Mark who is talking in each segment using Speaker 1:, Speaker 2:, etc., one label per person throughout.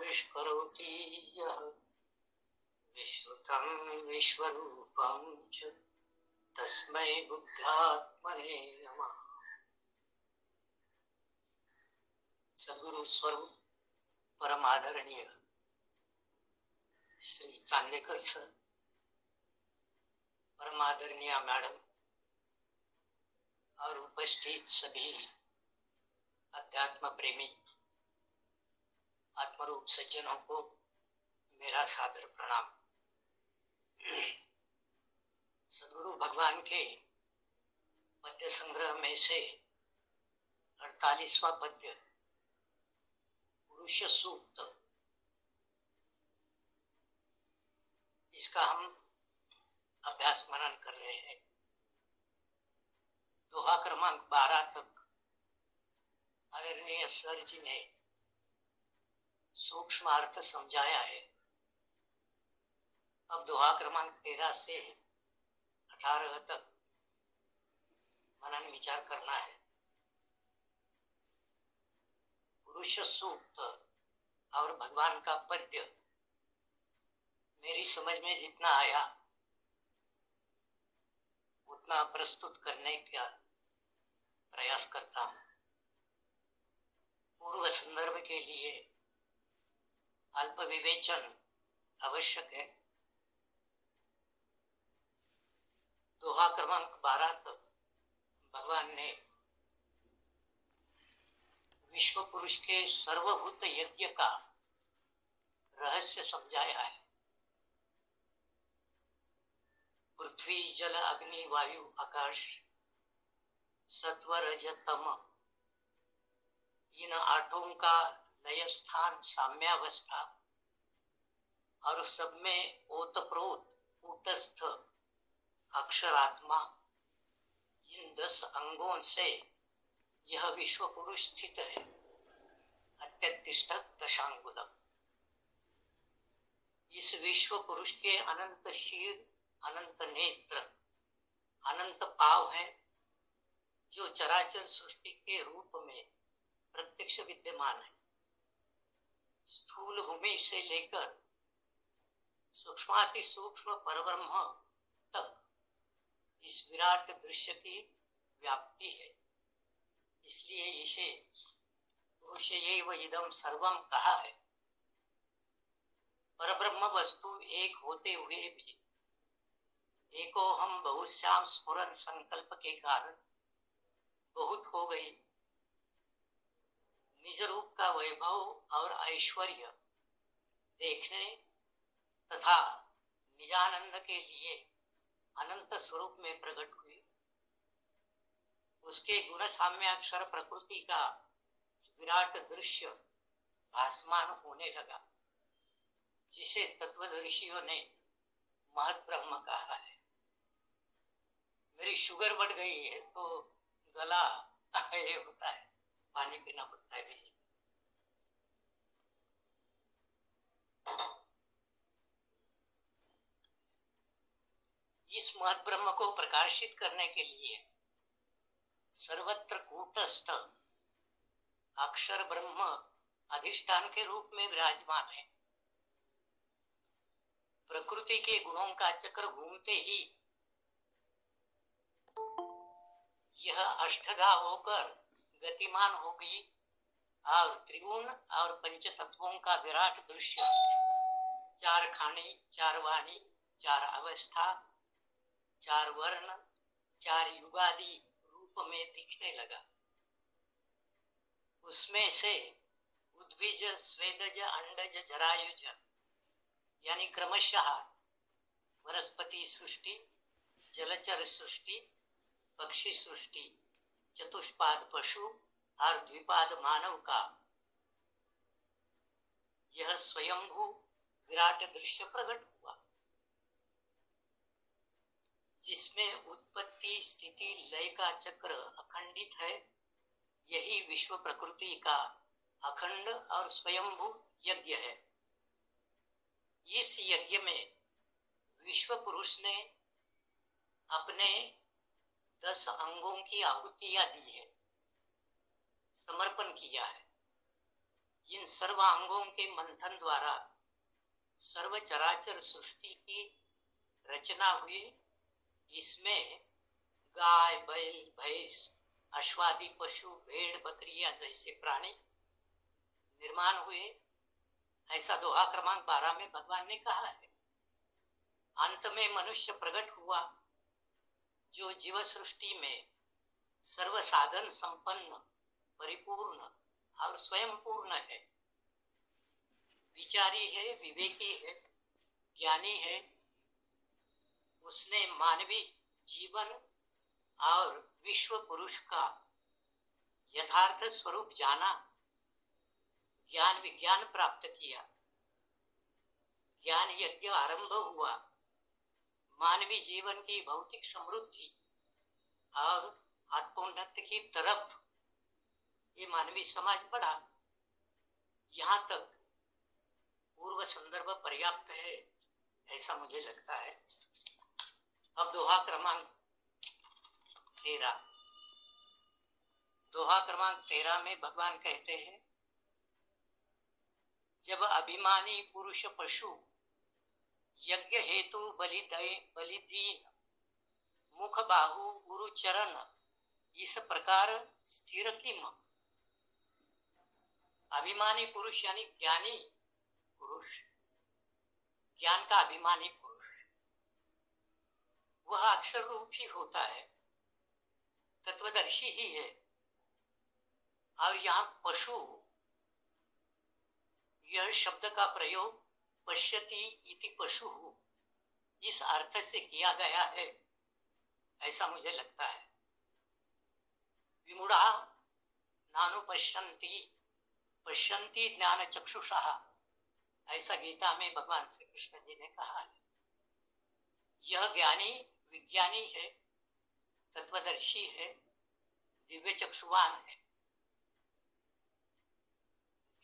Speaker 1: आविष्करोति यः विश्रुतं विश्वरूपं च तस्मै बुद्धात्मने नमः। सद्गुरु स्वरूप परम आदरणीय श्री चांदेकर सर, परम आदरणीय मैडम और उपस्थित सभी अध्यात्म प्रेमी आत्मरूप सज्जनों को मेरा सादर प्रणाम। सद्गुरु भगवान के पद्य संग्रह में से 48वां पद्य पुरुष सूक्त, इसका हम अभ्यास मनन कर रहे हैं। दोहा क्रमांक 12 तक आदरणीय सर जी ने सूक्ष्म अर्थ समझाया है। अब दोहा क्रमांक 13 से 18 तक मनन विचार करना है। पुरुष सूक्त और भगवान का पद्य मेरी समझ में जितना आया उतना प्रस्तुत करने का प्रयास करता हूं। पूर्व संदर्भ के लिए अल्प विवेचन आवश्यक है। दोहा क्रमांक 12 तक भगवान ने विश्व पुरुष के सर्वभूत यज्ञ का रहस्य समझाया है। पृथ्वी जल अग्नि वायु आकाश सत्व रज तम, इन आठों का लय स्थान साम्यावस्था और सब में ओतप्रोत कूटस्थ अक्षरात्मा, इन 10 अंगों से यह विश्व पुरुष स्थित है। अत्यतिष्ठ दशांगुलम। इस विश्व पुरुष के अनंत शीर, अनंत नेत्र, अनंत पाव है जो चराचर सृष्टि के रूप में प्रत्यक्ष विद्यमान है। स्थूल भूमि से लेकर सूक्ष्माति सूक्ष्म परब्रह्म तक इस विराट दृश्य की व्याप्ति है। इसलिए इसे पुरुषयैव इदं सर्वम कहा है। परब्रह्म वस्तु एक होते हुए भी एको हम बहुश्याम स्फुरन संकल्प के कारण बहुत हो गई। निज रूप का वैभव और ऐश्वर्य देखने तथा निजानंद के लिए अनंत स्वरूप में प्रकट हुई। उसके गुण साम्याक्षर प्रकृति का विराट दृश्य भासमान होने लगा, जिसे तत्वदर्शियों ने महत ब्रह्म कहा है। मेरी शुगर बढ़ गई है तो गला ये होता है, पानी पीना पड़ता है। इस महत ब्रह्म को प्रकाशित करने के लिए सर्वत्र कूटस्थ अक्षर ब्रह्म अधिष्ठान के रूप में विराजमान है। प्रकृति के गुणों का चक्र घूमते ही यह अष्टधा होकर गतिमान हो गई और त्रिगुण और पंच तत्वों का विराट दृश्य 4 खाने, 4 वाणी, 4 अवस्था, 4 वर्ण, 4 युगादि रूप में दिखने लगा। उसमें से उद्भिज, स्वेदज, अंडज, जरायुज यानी क्रमशः वनस्पति सृष्टि, जलचर सृष्टि, पक्षी सृष्टि, चतुष्पाद पशु और द्विपाद मानव का यह स्वयंभू विराट दृश्य प्रकट हुआ, जिसमें उत्पत्ति स्थिति लय का चक्र अखंडित है। यही विश्व प्रकृति का अखंड और स्वयंभू यज्ञ है। इस यज्ञ में विश्व पुरुष ने अपने 10 अंगों की आहुतियां दी है, समर्पण किया है। इन सर्वांगों के मंथन द्वारा सर्व चराचर सृष्टि की रचना हुई। इसमें गाय, बैल, भैंस, अश्वादि पशु, भेड़, बकरियां जैसे प्राणी निर्माण हुए। ऐसा दोहा क्रमांक 12 में भगवान ने कहा है। अंत में मनुष्य प्रकट हुआ जो जीव सृष्टि में सर्व साधन संपन्न, परिपूर्ण और स्वयं पूर्ण है, विचारी है, विवेकी है, ज्ञानी है। उसने मानवीय जीवन और विश्व पुरुष का यथार्थ स्वरूप जाना, ज्ञान विज्ञान प्राप्त किया, ज्ञान यज्ञ आरंभ हुआ, मानवीय जीवन की भौतिक समृद्धि और आत्मोन्नति की तरफ ये मानवीय समाज बढ़ा। यहाँ तक पूर्व संदर्भ पर्याप्त है, ऐसा मुझे लगता है। अब दोहा क्रमांक 13। दोहा क्रमांक 13 में भगवान कहते हैं, जब अभिमानी पुरुष पशु यज्ञ हेतु बलिदीन मुख बाहु गुरु चरण इस प्रकार स्थिर किम। अभिमानी पुरुष यानी ज्ञानी पुरुष, ज्ञान का अभिमानी पुरुष, वह अक्षर रूप ही होता है, तत्वदर्शी ही है। और यहाँ पशु, यह शब्द का प्रयोग पश्यति इति पशु इस अर्थ से किया गया है, ऐसा मुझे लगता है। विमूढ़ा नानु पश्यन्ति पश्यन्ति ज्ञान चक्षुषा, ऐसा गीता में भगवान श्री कृष्ण जी ने कहा है। यह ज्ञानी विज्ञानी है, तत्वदर्शी है, दिव्य चक्षुवान है।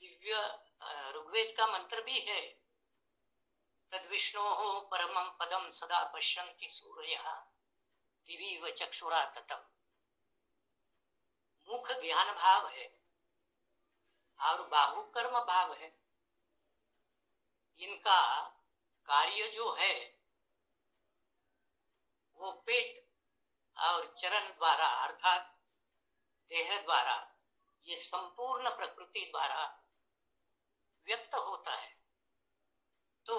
Speaker 1: दिव्य ऋग्वेद का मंत्र भी है, तद्विष्णोः परमं पदं सदा पश्यन्ति सूर्यः दिवीव चक्षुरा ततम्। मुख ज्ञान भाव है और बाहु कर्म भाव है। इनका कार्य जो है वो पेट और चरण द्वारा अर्थात देह द्वारा, ये संपूर्ण प्रकृति द्वारा व्यक्त होता है। तो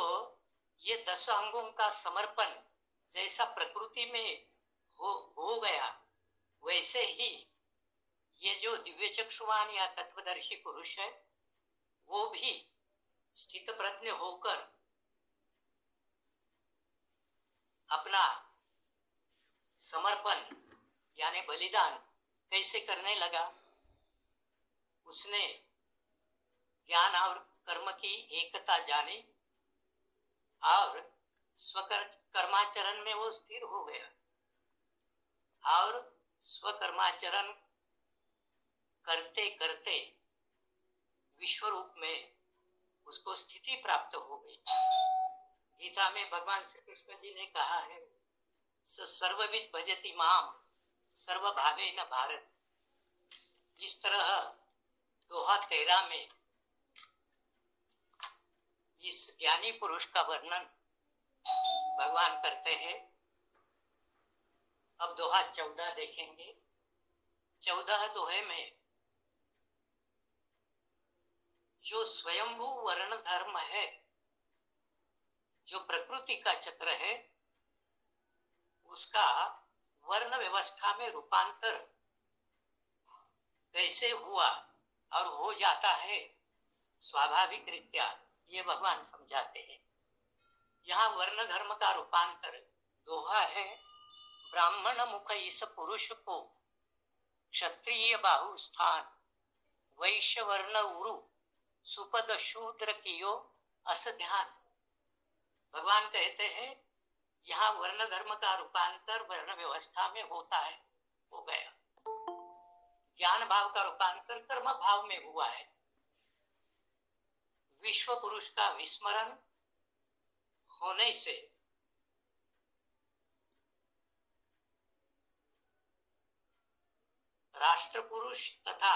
Speaker 1: ये 10 अंगों का समर्पण जैसा प्रकृति में हो गया, वैसे ही ये जो दिव्य चक्षुवान या तत्वदर्शी पुरुष है वो भी स्थित प्रज्ञ होकर अपना समर्पण यानी बलिदान कैसे करने लगा। उसने ज्ञान और कर्म की एकता जानी और स्वकर्माचरण में वो स्थिर हो गया और स्वकर्माचरण करते करते विश्व रूप में उसको स्थिति प्राप्त हो गई। गीता में भगवान श्री कृष्ण जी ने कहा है, सर्वविद भजति माम सर्वभावेन भारत। इस तरह दोहा 13 में इस ज्ञानी पुरुष का वर्णन भगवान करते हैं। अब दोहा 14 देखेंगे। 14 दोहे में जो स्वयंभू वर्ण धर्म है, जो प्रकृति का चक्र है, उसका वर्ण व्यवस्था में रूपांतर कैसे हुआ और हो जाता है स्वाभाविक रीत्या, ये भगवान समझाते हैं। यहाँ वर्ण धर्म का रूपांतर दोहा है, ब्राह्मण मुख इस पुरुष को क्षत्रिय बाहु स्थान, वैश्य वर्ण उरु सुपद शूद्र कियो अस ध्यान। भगवान कहते हैं यहाँ वर्ण धर्म का रूपांतर वर्ण व्यवस्था में होता है, हो गया। ज्ञान भाव का रूपांतर कर्म भाव में हुआ है। विश्व पुरुष का विस्मरण होने से राष्ट्र पुरुष तथा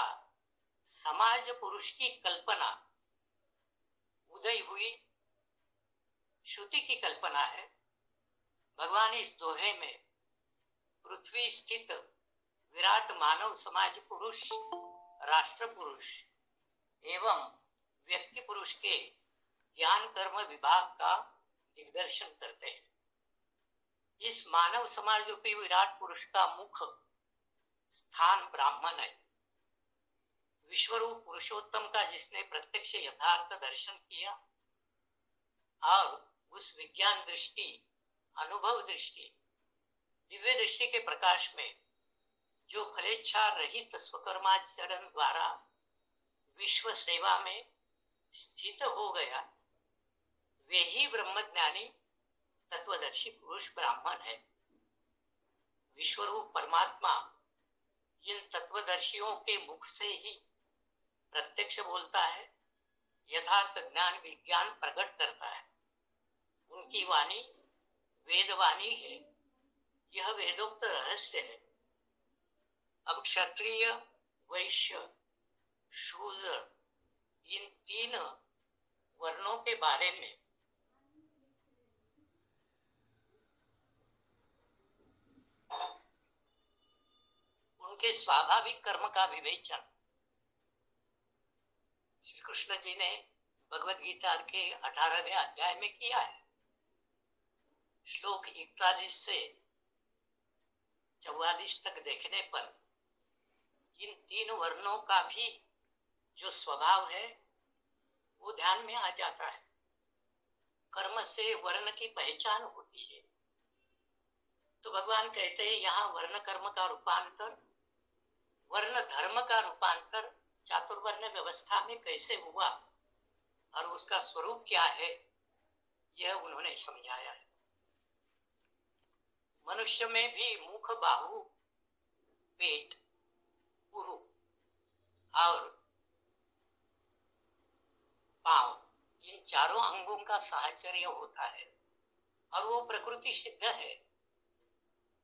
Speaker 1: समाज पुरुष की कल्पना उदय हुई, श्रुति की कल्पना है। भगवान इस दोहे में पृथ्वी स्थित विराट मानव समाज पुरुष, राष्ट्र पुरुष एवं व्यक्ति पुरुष के ज्ञान कर्म विभाग का दिग्दर्शन करते हैं। इस मानव समाज रूपी विराट पुरुष का मुख्य स्थान ब्राह्मण है। विश्वरूप पुरुषोत्तम का जिसने प्रत्यक्ष यथार्थ दर्शन किया और उस विज्ञान दृष्टि, अनुभव दृष्टि, दिव्य दृष्टि के प्रकाश में जो फलेच्छा रहित स्वकर्माचरण द्वारा विश्व सेवा में स्थित हो गया, वे ही ब्रह्मज्ञानी तत्वदर्शी पुरुष ब्राह्मण है। विश्वरूप परमात्मा इन तत्वदर्शियों के मुख से ही प्रत्यक्ष बोलता है, यथार्थ ज्ञान विज्ञान प्रकट करता है। उनकी वाणी वेदवाणी है, यह वेदोक्त रहस्य है। अब क्षत्रिय, वैश्य, शूद्र इन तीन वर्णों के बारे में उनके स्वाभाविक कर्म का विवेचन श्री कृष्ण जी ने भगवत गीता के 18वें अध्याय में किया है। श्लोक 41 से 44 तक देखने पर इन तीन वर्णों का भी जो स्वभाव है वो ध्यान में आ जाता है। कर्म से वर्ण की पहचान होती है। तो भगवान कहते हैं यहाँ वर्ण कर्म का रूपांतर, वर्ण धर्म का रूपांतर चातुर्वर्ण व्यवस्था में कैसे हुआ और उसका स्वरूप क्या है, यह उन्होंने समझाया है। मनुष्य में भी मुख, बाहु, पेट, उरु और पांव, इन चारों अंगों का साहचर्य होता है और वो प्रकृति सिद्ध है।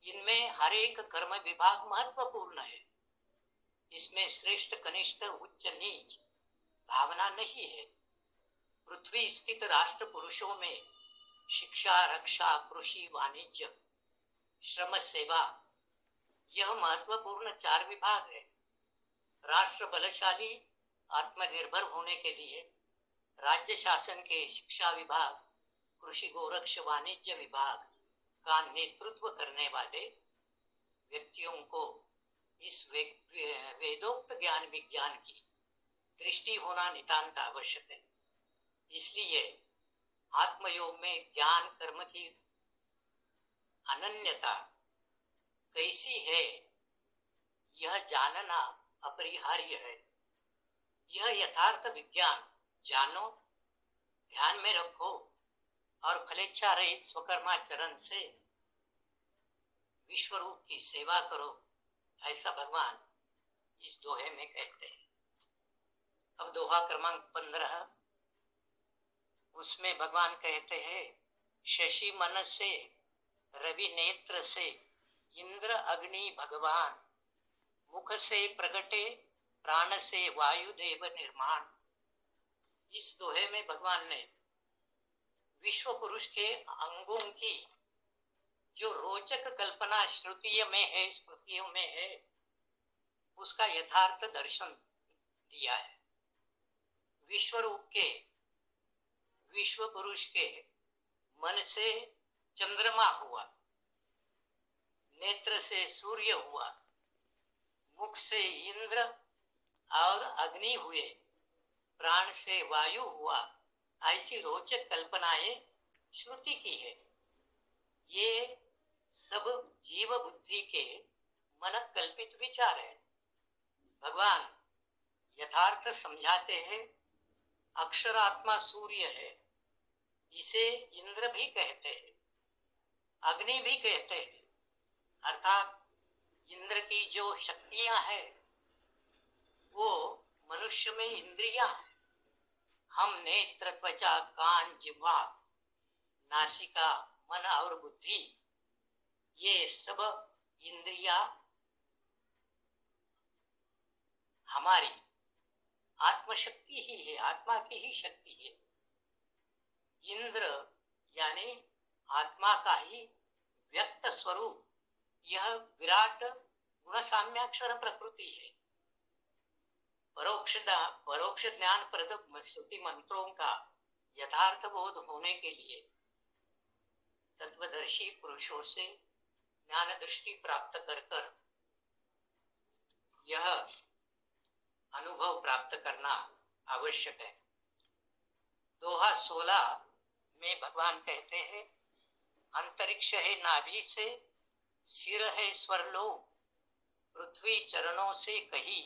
Speaker 1: इनमें हर एक कर्म विभाग महत्वपूर्ण है। इसमें श्रेष्ठ कनिष्ठ उच्च नीच भावना नहीं है। पृथ्वी स्थित राष्ट्र पुरुषों में शिक्षा, रक्षा, कृषि, वाणिज्य, श्रम, सेवा, यह महत्वपूर्ण 4 विभाग है। राष्ट्र बलशाली आत्मनिर्भर होने के लिए राज्य शासन के शिक्षा विभाग, कृषि, गोरक्ष, वाणिज्य विभाग का नेतृत्व करने वाले व्यक्तियों को इस वेदोक्त ज्ञान विज्ञान की दृष्टि होना नितांत आवश्यक है। इसलिए आत्मयोग में ज्ञान कर्म की अनन्यता कैसी है, यह जानना अपरिहार्य है। यह यथार्थ विज्ञान जानो, ध्यान में रखो और फलेच्छा रहित स्वकर्माचरण से विश्वरूप की सेवा करो, ऐसा भगवान इस दोहे में कहते हैं। अब दोहा क्रमांक 15, उसमें भगवान कहते हैं, शशि मन से, रवि नेत्र से, इंद्र अग्नि भगवान, मुख से प्रगटे, प्राण से वायुदेव निर्माण। इस दोहे में भगवान ने विश्व पुरुष के अंगों की जो रोचक कल्पना श्रुतियों में है, स्मृतियों में है, उसका यथार्थ दर्शन दिया है। विश्वरूप के, विश्व पुरुष के मन से चंद्रमा हुआ, नेत्र से सूर्य हुआ, मुख से इंद्र और अग्नि हुए, प्राण से वायु हुआ, ऐसी रोचक कल्पनाएं श्रुति की है। ये सब जीव बुद्धि के मन कल्पित विचार है। भगवान यथार्थ समझाते हैं। अक्षरात्मा सूर्य है, इसे इंद्र भी कहते हैं, अग्नि भी कहते हैं। अर्थात इंद्र की जो शक्तियां हैं वो मनुष्य में इंद्रियां हैं। हम नेत्र, त्वचा, कान, जिह्वा, नासिका, मन और बुद्धि, ये सब इंद्रियां हमारी आत्मशक्ति ही है, आत्मा की ही शक्ति है। इंद्र यानी आत्मा का ही व्यक्त स्वरूप यह विराट गुण साम्याक्षर प्रकृति है। परोक्ष ज्ञान प्रद श्रुति मंत्रों का यथार्थ बोध होने के लिए तत्वदर्शी पुरुषों से ज्ञान दृष्टि प्राप्त कर यह अनुभव प्राप्त करना आवश्यक है। दोहा 16 में भगवान कहते हैं, अंतरिक्ष है नाभि से, सिर है स्वरलोक, पृथ्वी चरणों से कही,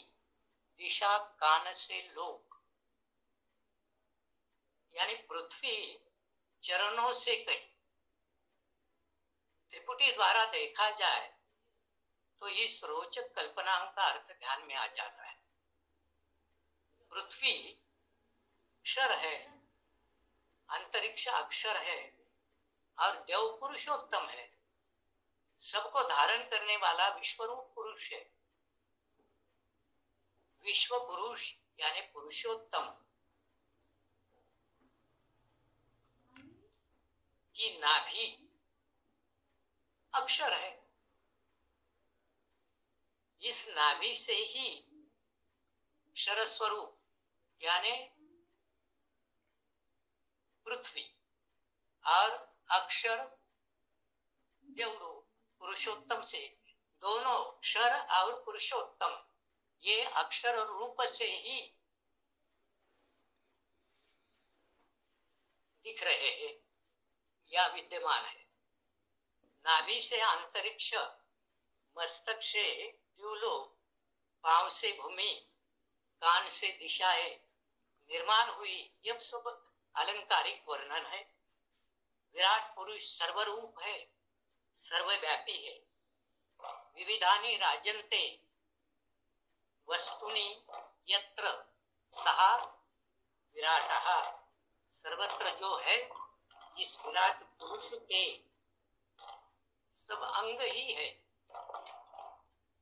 Speaker 1: दिशा कान से लोक। यानी पृथ्वी चरणों से कही, त्रिपुटी द्वारा देखा जाए तो इस रोचक कल्पनाओं का अर्थ ध्यान में आ जाता है। पृथ्वी अक्षर है, अंतरिक्ष अक्षर है और देव पुरुषोत्तम है, सबको धारण करने वाला विश्वरूप पुरुष है। विश्व पुरुष यानी पुरुषोत्तम की नाभि अक्षर है। इस नाभि से ही अक्षर स्वरूप यानी पृथ्वी और अक्षर देवरूप पुरुषोत्तम से, दोनों अक्षर और पुरुषोत्तम ये अक्षर रूप से ही दिख रहे हैं या विद्यमान है। नाभि से अंतरिक्ष, मस्तक से द्युलोक, पांव से भूमि, कान से दिशाएं निर्माण हुई, यह सब अलंकारिक वर्णन है। विराट पुरुष सर्वरूप है, सर्वव्यापी है। विविधानि राजन्ते वस्तुनि यत्र सः विराटः। सर्वत्र जो है इस विराट पुरुष के सब अंग ही है।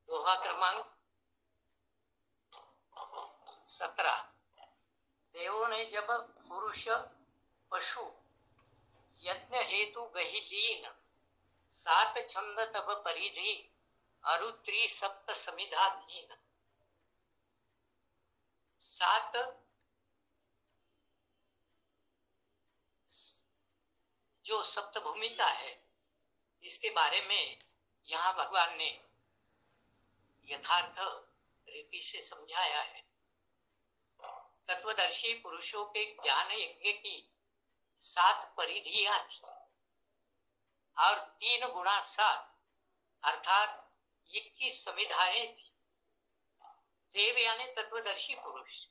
Speaker 1: दोहा क्रमांक 17। देवों ने जब पुरुष पशु यज्ञ हेतु गही लीन, 7 छंद तब परिधि, अरु त्रिसप्त समिधा दीन। 7 जो सप्त भूमिका है, इसके बारे में यहाँ भगवान ने यथार्थ रीति से समझाया है। तत्वदर्शी पुरुषों के ज्ञान यज्ञ की 7 परिधियां थी और 3 गुणा 7 अर्थात 21 समिधाएं थी। देव यानी तत्वदर्शी पुरुष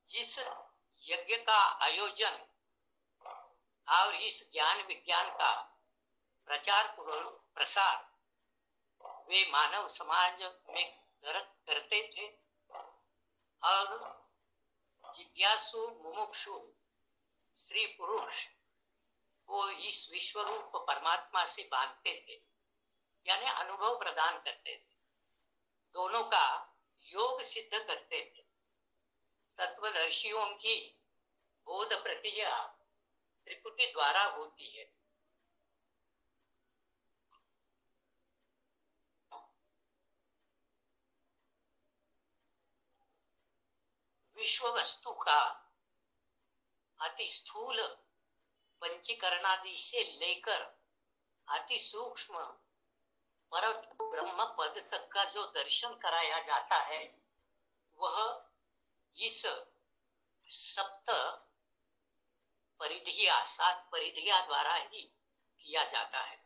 Speaker 1: जिस यज्ञ का आयोजन और इस ज्ञान विज्ञान का प्रचार प्रसार वे मानव समाज में करते थे और जिज्ञासु मुमुक्षु स्त्री पुरुष को इस विश्वरूप परमात्मा से बांधते थे, यानी अनुभव प्रदान करते थे, दोनों का योग सिद्ध करते थे। तत्वदर्शियों की बोध प्रक्रिया त्रिपुटी द्वारा होती है। विश्व वस्तु का अति स्थूल पंचीकरणादि से लेकर अति सूक्ष्म पर ब्रह्म पद तक का जो दर्शन कराया जाता है वह इस सप्त परिधिया 7 परिधिया द्वारा ही किया जाता है।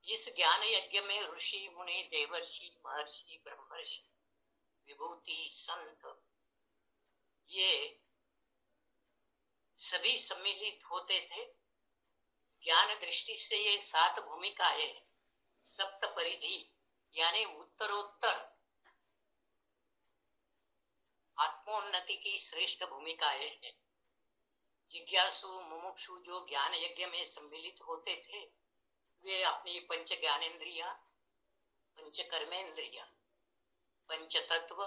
Speaker 1: इस ज्ञान यज्ञ में ऋषि मुनि देवर्षि महर्षि ब्रह्मर्षि विभूति संत ये सभी सम्मिलित होते थे। ज्ञान दृष्टि से ये 7 भूमिकाएं सप्त परिधि यानी उत्तरोत्तर आत्मोन्नति की श्रेष्ठ भूमिकाएं हैं। जिज्ञासु मुमुक्षु जो ज्ञान यज्ञ में सम्मिलित होते थे वे अपनी पंच ज्ञानेन्द्रिया, पंच कर्मेंद्रिया, पंच तत्व,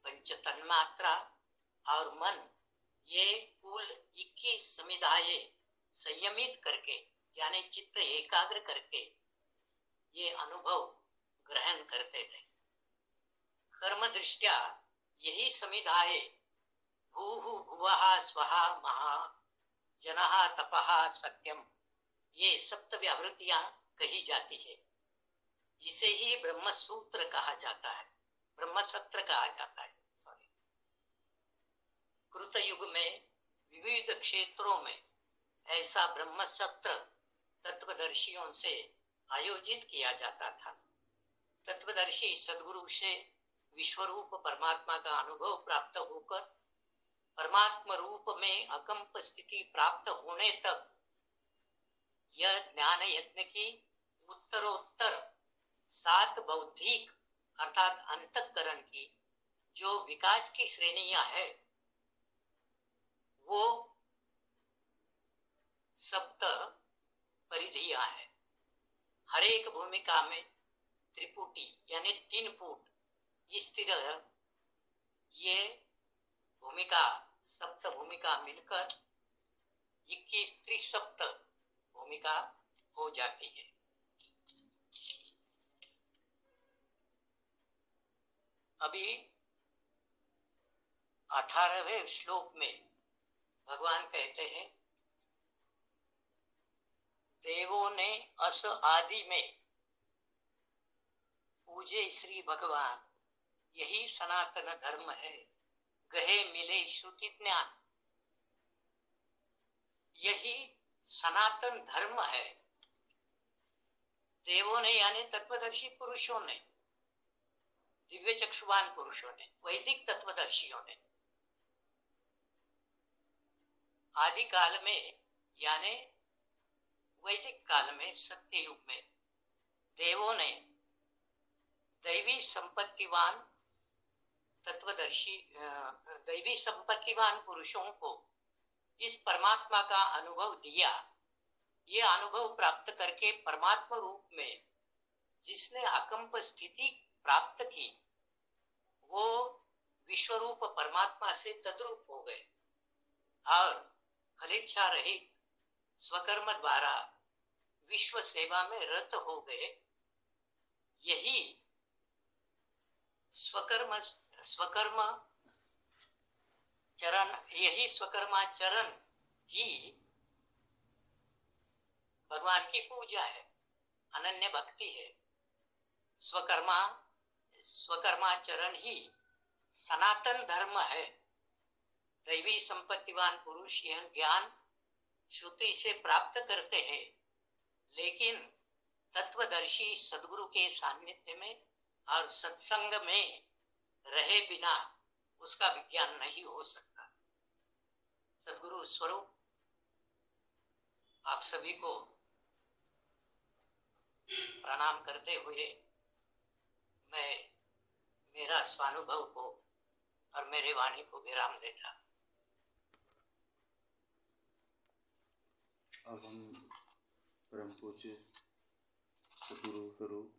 Speaker 1: पंच तन्मात्रा और मन, ये कुल 21 समुदाय संयमित करके यानी चित्त एकाग्र करके ये अनुभव ग्रहण करते थे। कर्म दृष्टि यही समुदाय भूः भुवः स्वः महा जनः तपः सत्यम, ये सप्त व्यावृत्तियां कही जाती है। इसे ही ब्रह्म सूत्र कहा जाता है, ब्रह्म सत्र कहा जाता है। कृत युग में विविध क्षेत्रों में ऐसा ब्रह्म सत्र तत्वदर्शियों से आयोजित किया जाता था। तत्वदर्शी सद्गुरु से विश्वरूप परमात्मा का अनुभव प्राप्त होकर परमात्मा रूप में अकंप स्थिति प्राप्त होने तक यह ज्ञान यज्ञ की उत्तरोत्तर 7 बौद्धिक अर्थात अंतःकरण की जो विकास की श्रेणियां है वो सप्त परिधियां है। हर एक भूमिका में त्रिपुटी यानी 3 फुट इस तरह ये भूमिका सप्त भूमिका मिलकर 21 त्रिसप्त भूमिका हो जाती है। अभी 18वें श्लोक में भगवान कहते हैं, देवों ने अस आदि में पूजे श्री भगवान, यही सनातन धर्म है, गहे मिले श्रुति ज्ञान। यही सनातन धर्म है। देवों ने यानी तत्वदर्शी पुरुषों ने, दिव्य चक्षुवान पुरुषों ने, वैदिक तत्वदर्शियों ने आदि काल में यानी वैदिक काल में सत्य युग में देवों ने दैवी संपत्तिवान तत्वदर्शी दैवी संपत्तिवान पुरुषों को इस परमात्मा का अनुभव दिया। ये अनुभव प्राप्त करके परमात्मा रूप में जिसने अकंप स्थिति प्राप्त की वो विश्वरूप परमात्मा से तद्रूप हो गए और फलेच्छा रहित स्वकर्म द्वारा विश्व सेवा में रत हो गए। यही स्वकर्म चरण, यही स्वकर्माचरण ही भगवान की पूजा है, अनन्य भक्ति है। स्वकर्माचरण ही सनातन धर्म है। दैवी संपत्तिवान पुरुष यह ज्ञान श्रुति से प्राप्त करते हैं, लेकिन तत्वदर्शी सद्गुरु के सानिध्य में और सत्संग में रहे बिना उसका विज्ञान नहीं हो सकता। सद्गुरु स्वरूप आप सभी को प्रणाम करते हुए मैं मेरा स्वानुभव को और मेरे वाणी को विराम देता।
Speaker 2: अब हम परम पूज्य सद्गुरु स्वरूप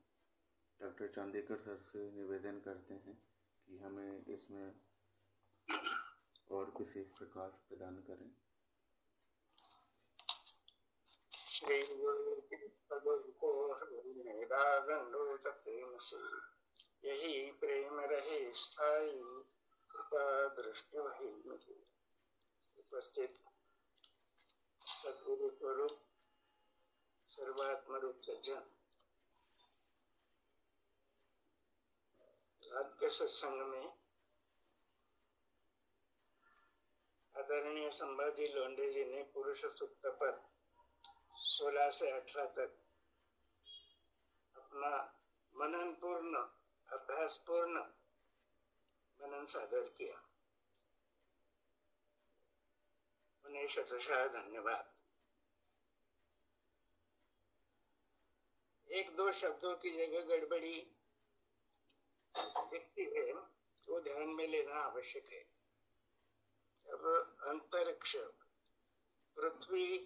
Speaker 2: डॉक्टर चांदेकर सर से निवेदन करते हैं कि हमें इसमें और विशेष प्रकाश प्रदान करें।
Speaker 3: श्री गुरु को मेरा दंडोत प्रेम से, यही प्रेम रहे स्थायी, कृपा दृष्टि वही मिली। उपस्थित सद्गुरु स्वरूप सर्वात्म रूप जन, रात के सत्संग में आदरणीय संभाजी लोंढे जी ने पुरुष सूक्त पर 16 से 18 तक अपना मनन पूर्ण, अभ्यास पूर्ण मनन सादर किया। उन्हें शतशः धन्यवाद। एक दो शब्दों की जगह गड़बड़ी दिखती है, वो ध्यान में लेना आवश्यक है। अब अंतरिक्ष, पृथ्वी,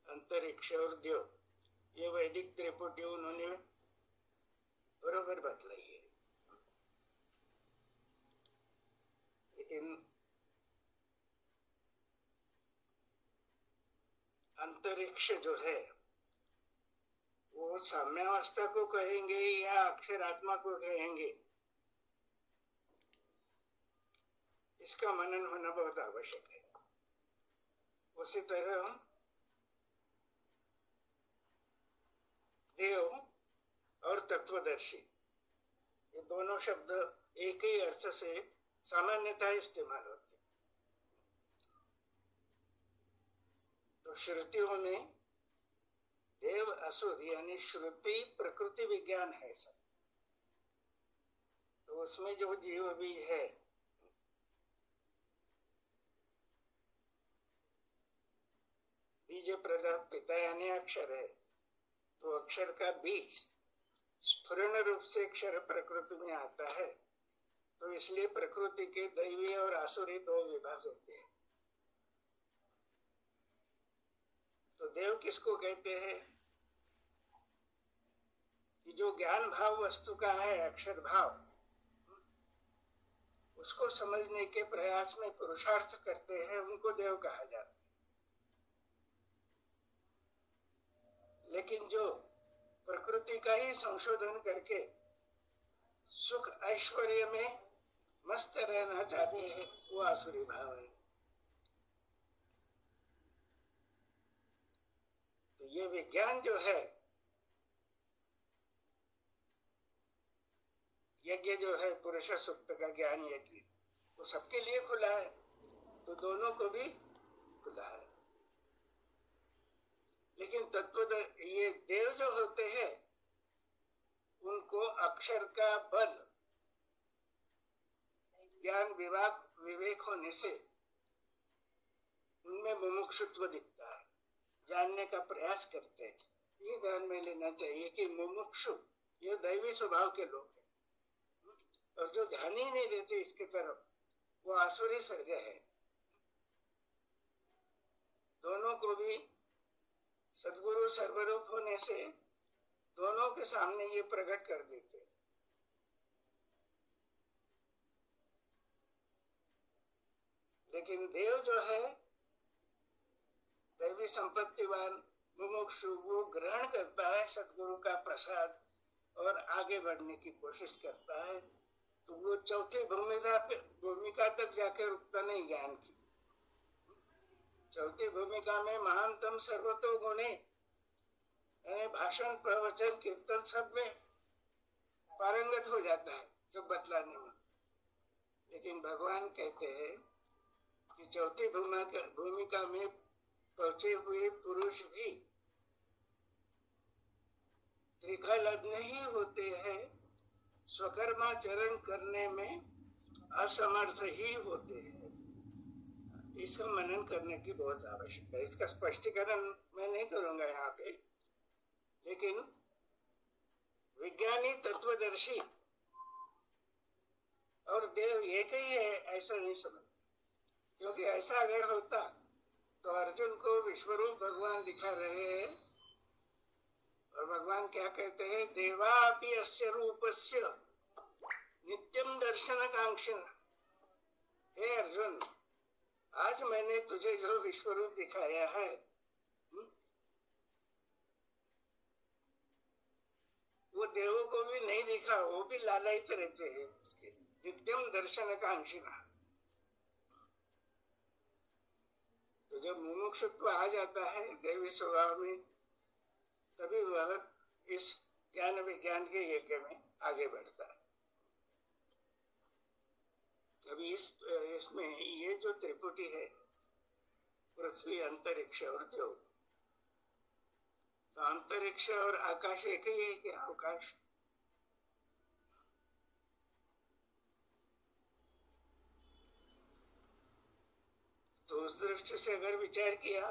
Speaker 3: अंतरिक्ष और देव, ये वैदिक त्रिपुटी उन्होंने बरोबर बतलाई है। लेकिन अंतरिक्ष जो है वो साम्यावस्था को कहेंगे या अक्षरात्मा को कहेंगे, इसका मनन होना बहुत आवश्यक है। उसी तरह देव और तत्वदर्शी, ये दोनों शब्द एक ही अर्थ से सामान्यतः इस्तेमाल होते हैं। तो श्रुतियों में देव असुर यानी श्रुति प्रकृति विज्ञान है सब। तो उसमें जो जीव भी है, बीज प्रदात पिता यानी अक्षर है, तो अक्षर का बीज स्फुरण रूप से अक्षर प्रकृति में आता है। तो इसलिए प्रकृति के दैवी और आसुरी दो विभाग होते हैं। तो देव किसको कहते हैं कि जो ज्ञान भाव वस्तु का है, अक्षर भाव, उसको समझने के प्रयास में पुरुषार्थ करते हैं, उनको देव कहा जाता है। लेकिन जो प्रकृति का ही संशोधन करके सुख ऐश्वर्य में मस्त रहना चाहते हैं, वो आसुरी भाव है। तो ये विज्ञान जो है, यज्ञ जो है, पुरुष सूक्त का ज्ञान यज्ञ, वो सबके लिए खुला है, तो दोनों को भी खुला है। लेकिन ये देव जो होते हैं, उनको अक्षर का बल, ज्ञान विवेक होने से उनमें मुमुक्षुत्व दिखता है, जानने का प्रयास करते हैं। ये ध्यान में लेना चाहिए कि मुमुक्षु ये दैवी स्वभाव के लोग हैं, और जो ध्यान ही नहीं देते इसके तरफ, वो आसुरी सर्ग है। दोनों को भी सद्गुरु सर्वरूप होने से दोनों के सामने ये प्रकट कर देते। लेकिन देव जो है, दैवी संपत्तिवान मुमुक्षु, वो ग्रहण करता है सद्गुरु का प्रसाद और आगे बढ़ने की कोशिश करता है। तो वो चौथी भूमिका तक जाके रुकता नहीं ज्ञान की। चौथी भूमिका में महानतम सर्वतो गुणे, भाषण प्रवचन कीर्तन सब में पारंगत हो जाता है सब बतलाने में। लेकिन भगवान कहते हैं कि चौथी भूमिका में पहुंचे हुए पुरुष भी त्रिकालज्ञ ही होते हैं, स्वकर्माचरण करने में असमर्थ ही होते हैं। इसका मनन करने की बहुत आवश्यकता है। इसका स्पष्टीकरण मैं नहीं करूंगा यहाँ पे, लेकिन विज्ञानी तत्वदर्शी और देव एक ही है ऐसा नहीं समझ, क्योंकि ऐसा अगर होता तो अर्जुन को विश्वरूप भगवान दिखा रहे हैं, और भगवान क्या कहते हैं, देवापि अस्य रूपस्य नित्यम दर्शन कांक्षिण। हे अर्जुन, आज मैंने तुझे जो विश्वरूप दिखाया है, वो देवों को भी नहीं दिखा, वो भी लालायित रहते हैं उसके। नित्यम दर्शन कांक्षिणा। तो जब मुमुक्षुत्व आ जाता है दैवी स्वभाव में, तभी वह इस ज्ञान विज्ञान के यज्ञ में आगे बढ़ता है। अभी इसमें ये जो त्रिपुटी है, पृथ्वी, अंतरिक्ष और देव, तो अंतरिक्ष और आकाश एक ही है कि अवकाश? तो उस दृष्टि से अगर विचार किया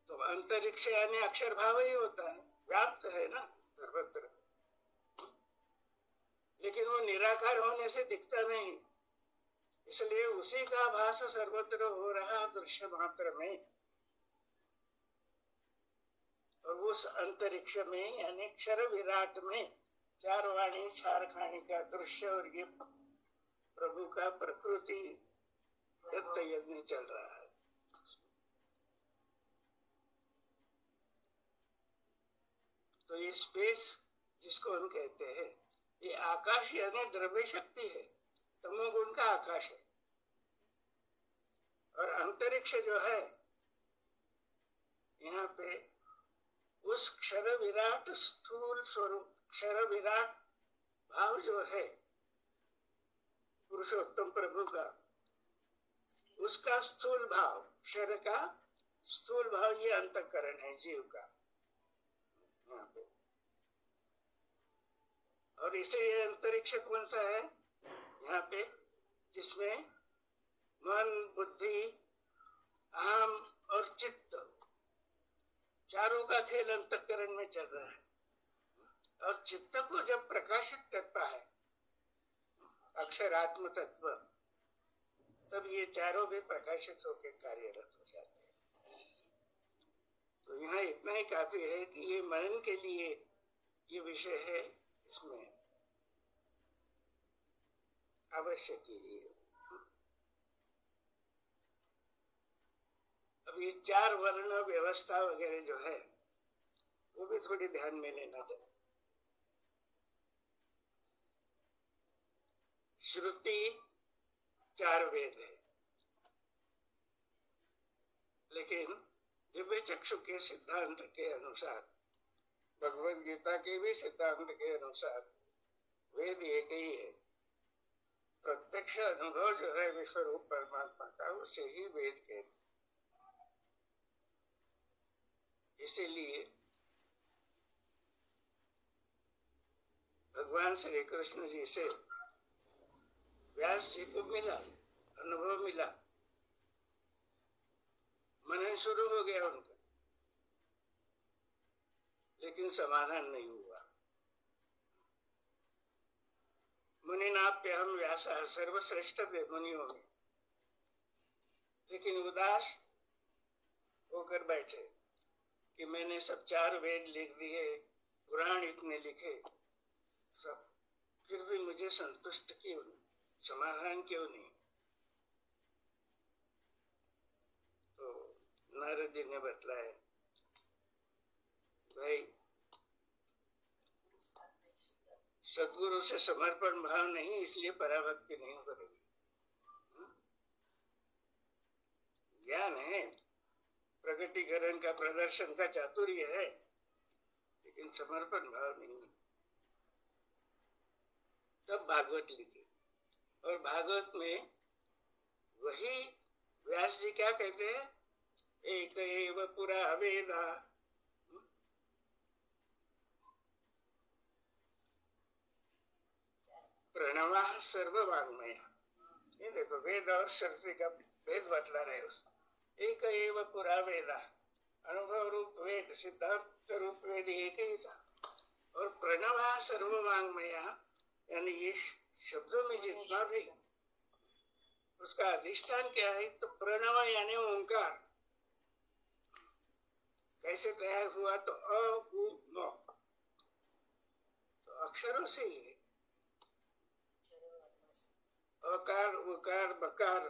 Speaker 3: तो अंतरिक्ष यानी अक्षर भाव ही होता है, व्याप्त है ना सर्वत्र। लेकिन वो निराकार होने से दिखता नहीं, इसलिए उसी का भास सर्वत्र हो रहा दृश्य मात्र में। और उस अंतरिक्ष में यानी क्षर विराट में चार वाणी चार खानी का दृश्य, और ये प्रभु का प्रकृति दत्त यज्ञ चल रहा है। तो ये स्पेस जिसको हम कहते हैं, ये आकाश यानी द्रव्य शक्ति है, तमोगुण का आकाश है। और अंतरिक्ष जो है, यहाँ पे उस क्षर विराट स्थूल स्वरूप, क्षर विराट भाव जो है पुरुषोत्तम प्रभु का, उसका स्थूल भाव, क्षर का स्थूल भाव, ये अंतःकरण है जीव का यहाँ पे। और इसे ये अंतरिक्ष कौन सा है यहाँ पे, जिसमें मन, बुद्धि, अहम और चित्त, चारों का खेल अंतःकरण में चल रहा है। और चित्त को जब प्रकाशित करता है अक्षरात्म तत्व, तब ये चारों भी प्रकाशित होकर कार्यरत हो जाते हैं। तो यहाँ इतना ही काफी है कि ये मनन के लिए ये विषय है, इसमें आवश्यक ही है। अब ये चार वर्ण व्यवस्था वगैरह जो है, वो भी थोड़ी ध्यान में लेना चाहिए। श्रुति चार वेद है, लेकिन दिव्य चक्षु के सिद्धांत के अनुसार, भगवद गीता के भी सिद्धांत के अनुसार, वेद एक ही है। प्रत्यक्ष अनुभव जो है विश्वरूप परमात्मा का, उसे ही वेद कहते हैं। इसीलिए भगवान श्री कृष्ण जी से व्यास जी को मिला, अनुभव मिला, मनन शुरू हो गया उनका, लेकिन समाधान नहीं हुआ। मुनिनाप्यहम व्यासः सर्वश्रेष्ठ थे मुनियों में, लेकिन उदास होकर बैठे कि मैंने सब चार वेद लिख दिए, पुराण इतने लिखे सब, फिर भी मुझे संतुष्ट क्यों नहीं, समाधान क्यों नहीं। तो नारद जी ने बतलाया, भाई सदगुरु से समर्पण भाव नहीं, इसलिए पराभक्ति नहीं हो रही। ज्ञान है, प्रगटीकरण का, प्रदर्शन का चातुर्य है, लेकिन समर्पण भाव नहीं। तब भागवत लिखी, और भागवत में वही व्यास जी क्या कहते हैं, एक एव पुरा वेदा, प्रणवः सर्ववाङ्मय। ये देखो, वेद और शक्ति का भेद बतला रहे उसमें। एक एव पुरा वेदा, अनुभव रूप वेद, सिद्धांत रूप वेद एक ही था। और प्रणवः सर्ववाङ्मय, यानी ये शब्दों में जितना भी उसका अधिष्ठान क्या है, तो प्रणव यानी ओंकार। कैसे तैयार हुआ, तो अ उ म, तो अक्षरों से ही है। अकार उकार बकार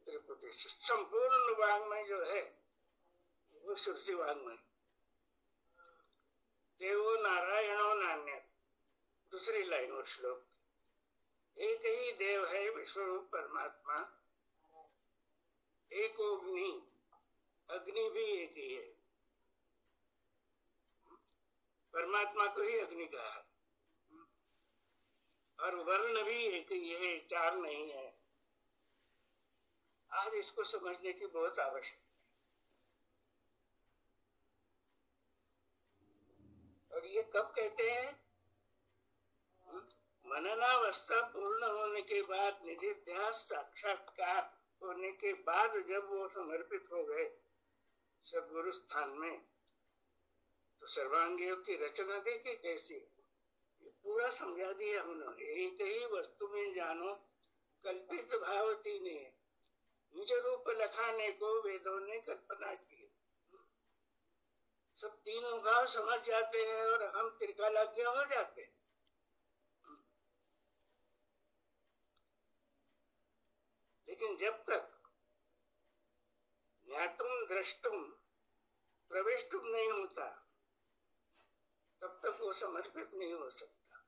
Speaker 3: त्रिपुटी, संपूर्ण वाङ्मय जो है वो श्रुति वाङ्मय। देवो नारायणो नान्य, दूसरी लाइन और श्लोक, एक ही देव है विश्वरूप परमात्मा, एक अग्नि, अग्नि भी एक ही है, परमात्मा को ही अग्नि कहा है। और वर्ण भी एक ही है, चार नहीं है। आज इसको समझने की बहुत आवश्यकता है। और ये कब कहते हैं, मननावस्था पूर्ण होने के बाद, निधिध्यास साक्षात्कार होने के बाद, जब वो समर्पित हो गए सद्गुरु स्थान में, तो सर्वांगियों की रचना देखी कैसी, पूरा समझा दिया उन्होंने। एक ही वस्तु में जानो कल्पित भावती ने, निज रूप लखाने को वेदों ने कल्पना की। सब तीनों भाव समझ जाते हैं और हम त्रिकालाज्ञ हो जाते हैं। लेकिन जब तक ज्ञातुम द्रष्टुम प्रविष्टुम नहीं होता तब तक वो समर्पित नहीं हो सकता।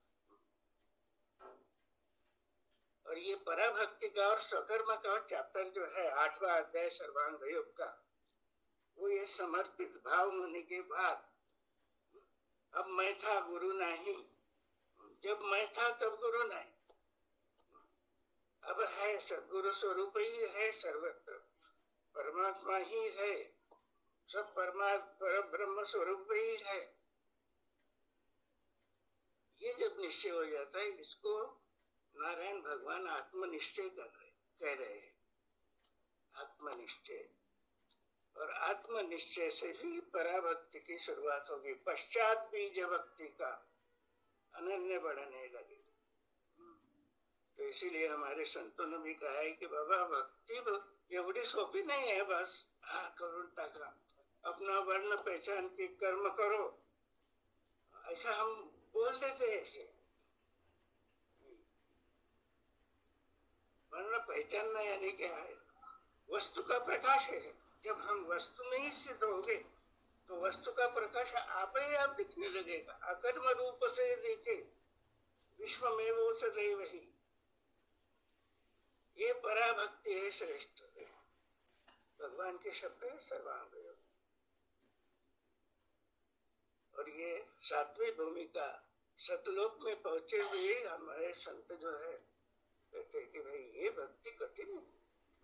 Speaker 3: और ये पराभक्ति का और स्वकर्म का चैप्टर जो है 8वां अध्याय सर्वांग योग का, वो ये समर्पित भाव होने के बाद अब मैं था गुरु नहीं, जब मैं था तब गुरु नहीं, अब है सदगुरु स्वरूप ही है, सर्वत्र परमात्मा ही है, सब पर ब्रह्म स्वरूप ही है। ये जब निश्चय हो जाता है, इसको नारायण भगवान आत्मनिश्चय कह रहे हैं। आत्मनिश्चय, और आत्मनिश्चय से ही पराभक्ति की शुरुआत होगी। पश्चात बीज भक्ति का अनन्य बढ़ने लगे। तो इसीलिए हमारे संतों ने भी कहा है कि बाबा भक्ति एवढी सोपी नहीं है, बस करून टाका, अपना वर्ण पहचान के कर्म करो, ऐसा हम बोल देते हैं। ऐसे वर्ण पहचानना यानी क्या है? वस्तु का प्रकाश है। जब हम वस्तु में ही सिद्ध होंगे तो वस्तु का प्रकाश आप ही आप दिखने लगेगा। अकर्म रूप से देखे विश्व में वो सदैव ही, ये पराभक्ति है, श्रेष्ठ है। भगवान के शब्द है सर्वांग योग। और ये 7वीं भूमिका सतलोक में पहुंचे हुए हमारे संत जो है कहते कि भाई ये भक्ति कठिन है,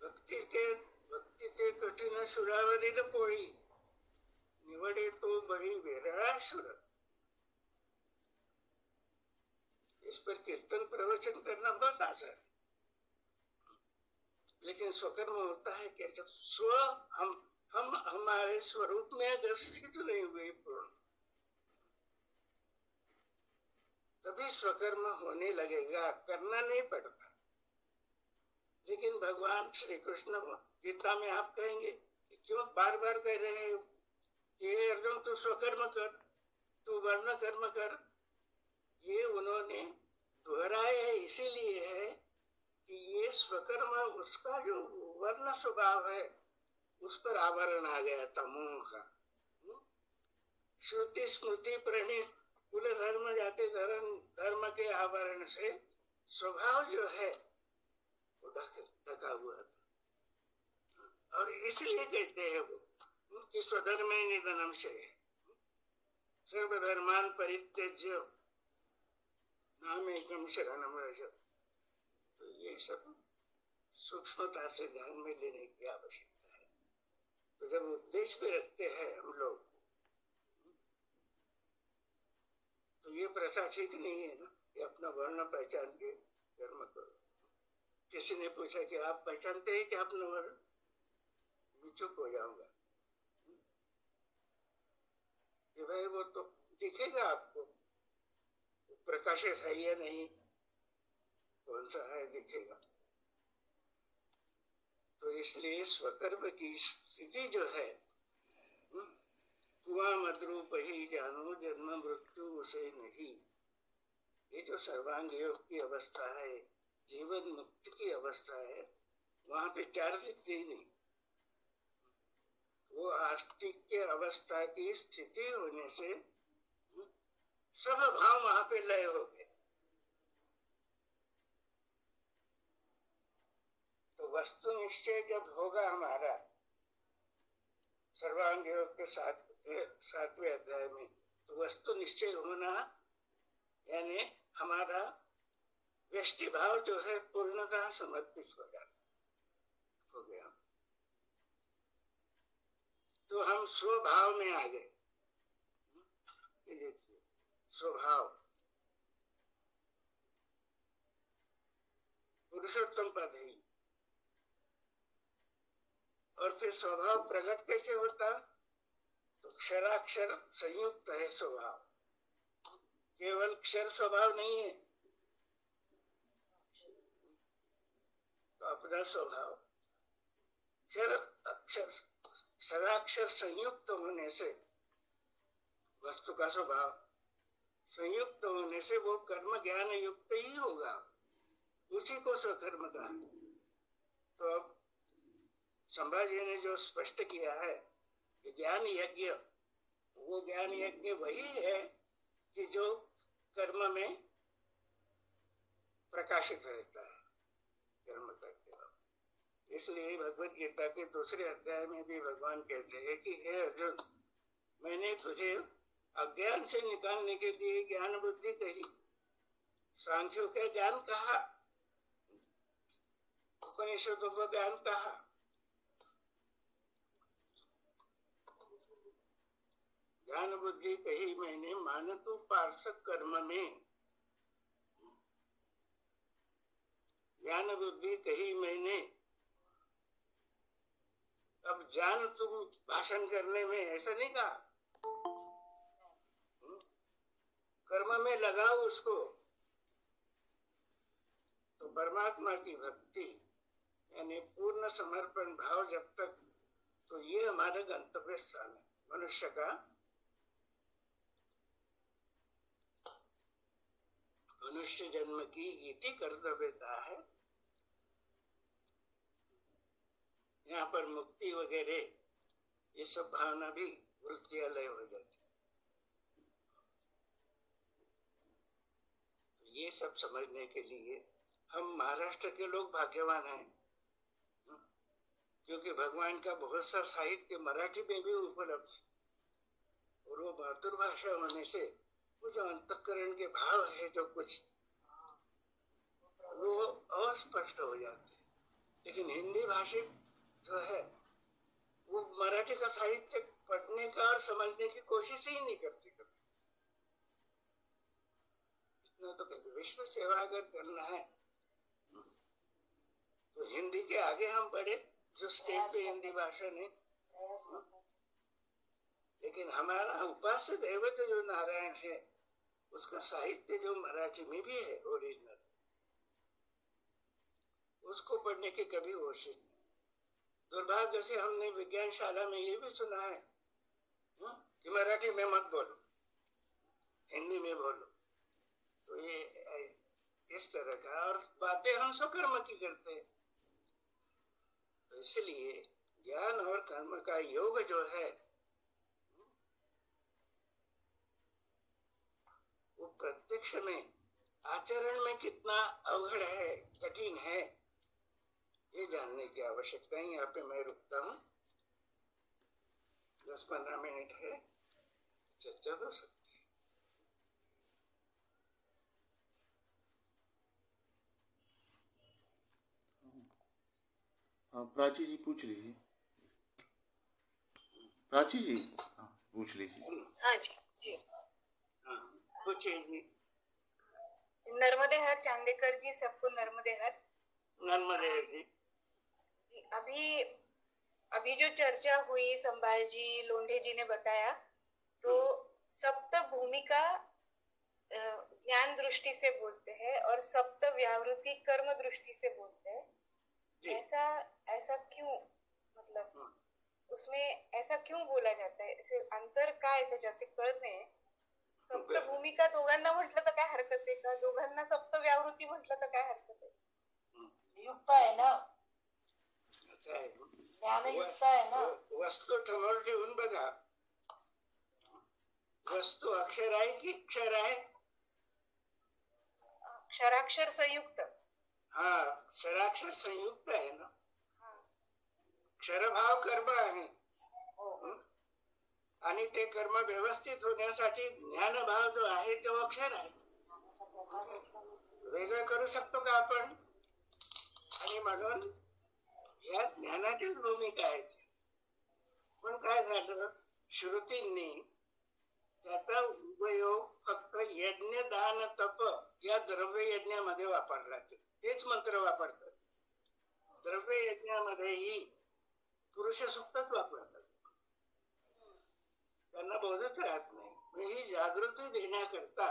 Speaker 3: भक्ति ते कठिन सुरावरील पोळी, निवडे तो बळी वेराळासुर। इस पर कीर्तन प्रवचन करना बहुत आसान है, लेकिन स्वकर्म होता है कि जब स्व हम हमारे स्वरूप में अगर स्थित नहीं हुए पूर्ण, तभी स्वकर्म होने लगेगा, करना नहीं पड़ता। लेकिन भगवान श्री कृष्ण गीता में आप कहेंगे कि क्यों बार बार कह रहे हो कि अर्जुन तू स्वकर्म कर, तू वर्ण कर्म कर। ये उन्होंने दोहराया है, इसीलिए है कि ये स्वकर्म उसका जो वर्ण स्वभाव है उस पर आवरण आ गया था, मोह का। श्रुति स्मृति प्रणीत कुल धर्म जाति धर्म के आवरण से स्वभाव जो है वो ढका हुआ था। और इसलिए कहते हैं वो कि स्वधर्म निधनम से सर्वधर्मान परित्यज्य नाम एकम शरणम व्रज। तो ये सब सूक्ष्मता से ध्यान में लेने की आवश्यकता है। तो जब उद्देश्य पे रखते हैं हम लोग, तो ये प्रथा ठीक नहीं है ना कि अपना वर्ण पहचान के कर्म करो। किसी ने पूछा कि आप पहचानते हैं कि अपना वर्ण? मैं चुप हो जाऊंगा कि भाई वो तो दिखेगा आपको, प्रकाशित है या नहीं, कौन सा है दिखेगा। तो इसलिए स्वकर्म की स्थिति जो है, कुआं मद्रूप ही जानो जन्म मृत्यु उसे नहीं, ये जो सर्वांग योग की अवस्था है, जीवन मुक्ति की अवस्था है, वहां पे 4 दिखते ही नहीं। वो आस्तिक के अवस्था की स्थिति होने से सब भाव वहां पे लय हो गए। तो वस्तु निश्चय जब होगा हमारा सर्वांग योग के 7वें अध्याय में, तो वस्तु निश्चय होना यानी हमारा व्यष्टि भाव जो है पूर्णतः समर्पित हो जाता हो गया। तो हम स्वभाव में आ गए। ये देखिए स्वभाव पुरुषोत्तम पद ही। और फिर स्वभाव प्रकट कैसे होता? तो क्षराक्षर संयुक्त है स्वभाव, केवल क्षर स्वभाव नहीं है। तो अपना स्वभाव क्षराक्षर संयुक्त होने से, वस्तु का स्वभाव संयुक्त होने से वो कर्म ज्ञान युक्त ही होगा, उसी को स्वकर्म कहा। तो अब संभाजी ने जो स्पष्ट किया है कि ज्ञान यज्ञ, वो ज्ञान यज्ञ वही है कि जो कर्म में प्रकाशित रहता है कर्म करके। इसलिए भगवत गीता के दूसरे अध्याय में भी भगवान कहते हैं कि हे अर्जुन, मैंने तुझे अज्ञान से निकालने के लिए ज्ञान बुद्धि कही, सांख्यों का ज्ञान कहा, उपनिषदों का ज्ञान कहा। ज्ञान बुद्धि कही मैंने, मानतु पार्थ कर्म में। ज्ञान बुद्धि कही मैंने, अब जान तुम भाषण करने में, ऐसा नहीं कहा। कर्म में लगाओ उसको। तो परमात्मा की भक्ति यानी पूर्ण समर्पण भाव जब तक, तो ये हमारा गंतव्य स्थान है मनुष्य का। मनुष्य जन्म की इति कर्तव्यता है। यहाँ पर मुक्ति वगैरह ये सब भावना भी वृत्तियालय हो जाती है। तो ये सब समझने के लिए हम महाराष्ट्र के लोग भाग्यवान हैं, क्योंकि भगवान का बहुत सा साहित्य मराठी में भी उपलब्ध है। और वो मातृभाषा होने से वो जो अंतःकरण के भाव है, जो कुछ वो अस्पष्ट हो जाते हैं। लेकिन हिंदी भाषिक जो है वो मराठी का साहित्य पढ़ने का और समझने की कोशिश ही नहीं करते कभी। इतना तो कहते, विश्व सेवा अगर करना है तो हिंदी के आगे हम पढ़े, जो स्टेट पे हिंदी भाषा नहीं। लेकिन हमारा उपास्य दैवत जो नारायण है, उसका साहित्य जो मराठी में भी है ओरिजिनल, उसको पढ़ने की कभी कोशिश नहीं। दुर्भाग्य से हमने विज्ञान शाला में ये भी सुना है कि मराठी में मत बोलो, हिंदी में बोलो। तो ये इस तरह का, और बातें हम स्वकर्म की करते हैं। तो इसलिए ज्ञान और कर्म का योग जो है वो प्रत्यक्ष में, आचरण में कितना अवघड़ है, कठिन है, ये जानने की आवश्यकता है। यहाँ पे मैं रुकता हूँ, 10-15 मिनट है, चर्चा हो सकती है।
Speaker 2: हाँ, प्राची जी पूछ लीजिए। प्राची जी, हाँ पूछ लीजिए।
Speaker 4: हाँ जी जी,
Speaker 3: हाँ पूछिए जी।
Speaker 4: नर्मदे हर चांदेकर जी, सबको नर्मदे हर।
Speaker 3: नर्मदे जी।
Speaker 4: अभी जो चर्चा हुई, संभाजी लोंढे जी ने बताया, तो सप्त भूमिका ज्ञान दृष्टि से बोलते हैं और सप्त व्यावृत्ति कर्म दृष्टि से बोलते हैं। ऐसा क्यों, मतलब उसमें ऐसा क्यों बोला जाता है? अंतर काय त्याच्यात ते कळत नाही। सप्त भूमिका दोघांना म्हटलं तर काय हरकत आहे का? दोघांना सप्त व्यावृत्ती म्हटलं तर काय हरकत आहे?
Speaker 1: युक्त आहे ना,
Speaker 3: अच्छा आहे,
Speaker 1: ज्ञानयुक्त आहे ना।
Speaker 3: वस्तू ठमर ठेवून बघा, वस्तू अक्षर आहे की क्षर आहे?
Speaker 4: क्षराक्षर संयुक्त।
Speaker 3: हा, क्षराक्षर संयुक्त आहे ना। क्षरभाव कर्म आहे आणि ते कर्म व्यवस्थित होण्यासाठी ज्ञानभाव जो आहे तो अक्षर आहे। वेगळं करू शकतो का आपण? आणि म्हणून या ज्ञानाचीच भूमिका आहे। पण काय झालं, श्रुतींनी त्याचा उपयोग फक्त यज्ञ दान तप या द्रव्य यज्ञामध्ये वापरला। तेच मंत्र वापरतात द्रव्य यज्ञामध्येही, पुरुष सुक्तच वापरतात, त्यांना बोधच राहत नाही। ही जागृती देण्याकरता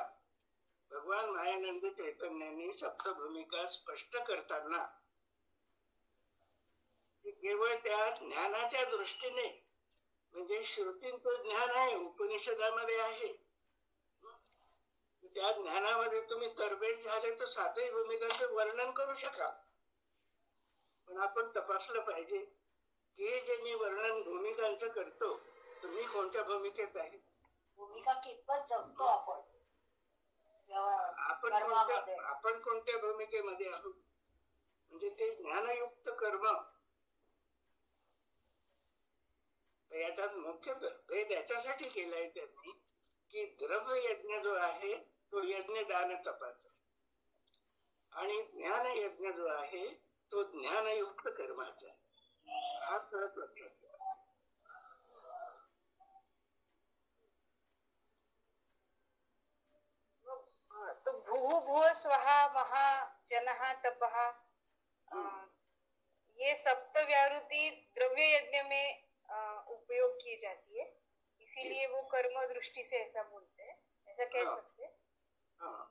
Speaker 3: भगवान मायानंद चैतन्यांनी सप्तभूमिका स्पष्ट करताना केवळ त्या ज्ञानाच्या दृष्टीने, म्हणजे श्रुतींचं ज्ञान आहे, उपनिषदामध्ये आहे, त्या ज्ञानामध्ये तुम्ही तरबेज झाले तर सातही भूमिकांचं वर्णन करू शकाल, पण आपण तपासलं पाहिजे की हे जे मी वर्णन भूमिकांचं करतो, तुम्ही कोणत्या भूमिकेत आहे?
Speaker 5: भूमिका कितपत जगतो आपण कर्मामध्ये?
Speaker 3: आपण कोणत्या भूमिकेमध्ये आहोत? म्हणजे ते ज्ञानयुक्त कर्म. याच्यात मुख्य भेद याच्यासाठी केलाय त्यांनी की द्रव्य यज्ञ जो आहे तो यज्ञ दान तपाचा, आणि ज्ञान यज्ञ जो आहे तो ज्ञानयुक्त कर्माचा. हा फरक लक्षात घ्या.
Speaker 4: तो भूः भुवः स्वहा महा जनः तपः, ये सप्त व्यावृत्ति द्रव्य यज्ञ में उपयोग की जाती है, इसीलिए वो कर्म दृष्टि से ऐसा बोलते हैं, ऐसा कह सकते हैं.
Speaker 3: हाँ,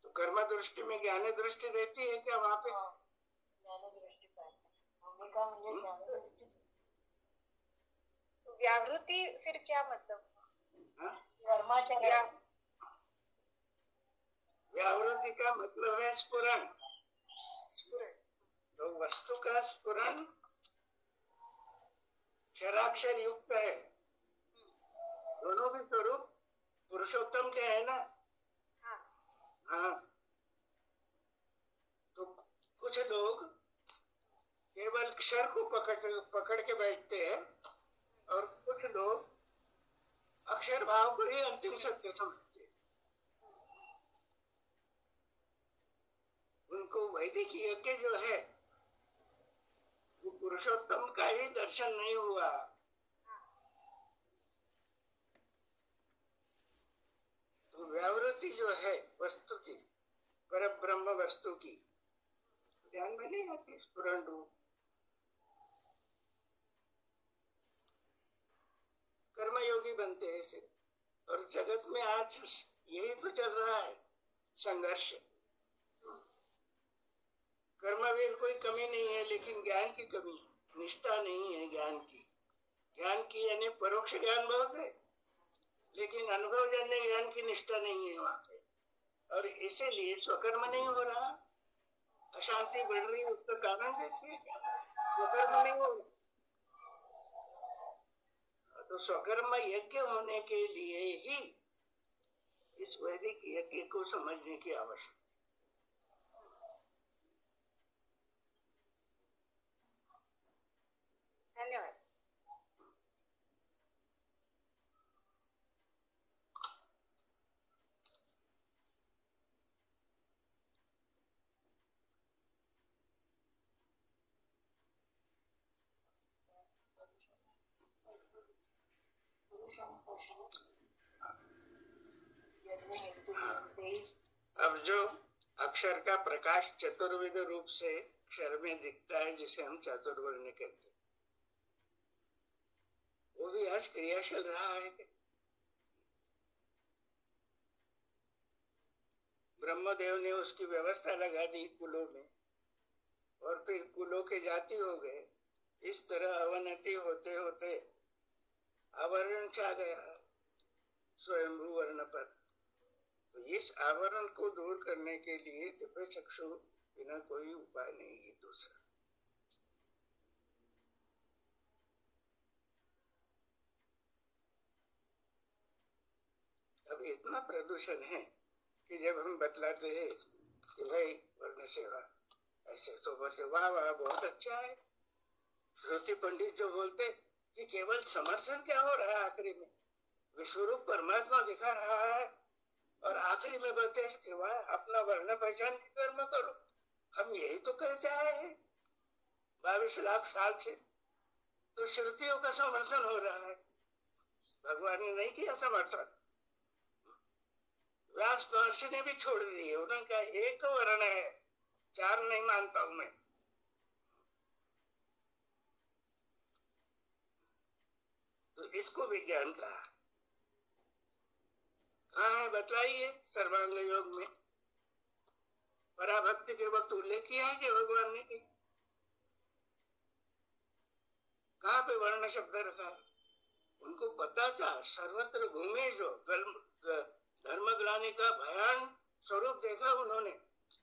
Speaker 3: तो कर्म दृष्टि में ज्ञान दृष्टि रहती है क्या वहाँ पे?
Speaker 5: ज्ञान दृष्टि भूमिका म्हणजे ज्ञान दृष्टि.
Speaker 4: तो व्यावृत्ति फिर क्या मतलब?
Speaker 5: कर्माचरण.
Speaker 3: व्यावृत्ति का मतलब है स्फुरण. तो वस्तु का स्फुरण क्षराक्षर युक्त है. दोनों भी स्वरूप पुरुषोत्तम के है ना. हाँ, तो कुछ लोग केवल क्षर को पकड़ के बैठते हैं और कुछ लोग अक्षर भाव को ही अंतिम सत्य समझते हैं. उनको वैदिक यज्ञ जो है वो पुरुषोत्तम का ही दर्शन नहीं हुआ. तो व्यावृत्ति जो है वस्तु की, पर ब्रह्म वस्तु की, ध्यान में नहीं आती स्फुरण रूप. कर्मयोगी बनते हैं ऐसे. और जगत में आज यही तो चल रहा है, संघर्ष. कर्मवीर कोई कमी नहीं है, लेकिन ज्ञान की कमी है, निष्ठा नहीं है ज्ञान की. ज्ञान की यानी परोक्ष ज्ञान बहुत है, लेकिन अनुभवजन्य ज्ञान की निष्ठा नहीं है वहां पे. और इसीलिए स्वकर्म नहीं हो रहा, अशांति बढ़ रही. उसका कारण देखिए, स्वकर्म नहीं हो रहा. तो स्वकर्म यज्ञ होने के लिए ही इस वैदिक यज्ञ को समझने की आवश्यकता.
Speaker 4: धन्यवाद.
Speaker 3: अब जो अक्षर का प्रकाश चतुर्विध रूप से अक्षर में दिखता है, जिसे हम चातुर्वर्ण कहते हैं, वो भी आज क्रियाशील रहा है. ब्रह्मदेव ने उसकी व्यवस्था लगा दी कुलों में, और फिर कुलों के जाति हो गए. इस तरह अवनति होते होते आवरण छा गया स्वयंभू वर्ण पर. तो इस आवरण को दूर करने के लिए दिव्य चक्षु बिना कोई उपाय नहीं है दूसरा. अब इतना प्रदूषण है कि जब हम बतलाते हैं कि भाई वर्ण सेवा ऐसे, तो बोलते वाह वाह बहुत अच्छा है. श्रुति पंडित जो बोलते कि केवल समर्थन क्या हो रहा है, आखिरी में विश्वरूप परमात्मा दिखा रहा है, और आखिरी में बोलते हैं कि वाह अपना वर्ण पहचान के कर्म करो. हम यही तो कहते आए हैं 22 लाख साल से. तो श्रुतियों का समर्थन हो रहा है, भगवान ने नहीं किया समर्थन. व्यास महर्षि ने भी छोड़ दिए. उन्होंने कहा एक तो वर्ण है, 4 नहीं मानता हूं मैं. तो इसको विज्ञान कहा. कहाँ है बतलाइए सर्वांग योग में. पराभक्ति के वक्त उल्लेख किया है कि भगवान ने की. कहाँ पे वर्ण शब्द रखा है? उनको पता था सर्वत्र घूमे जो धर्मग्लानि का भयान स्वरूप देखा उन्होंने,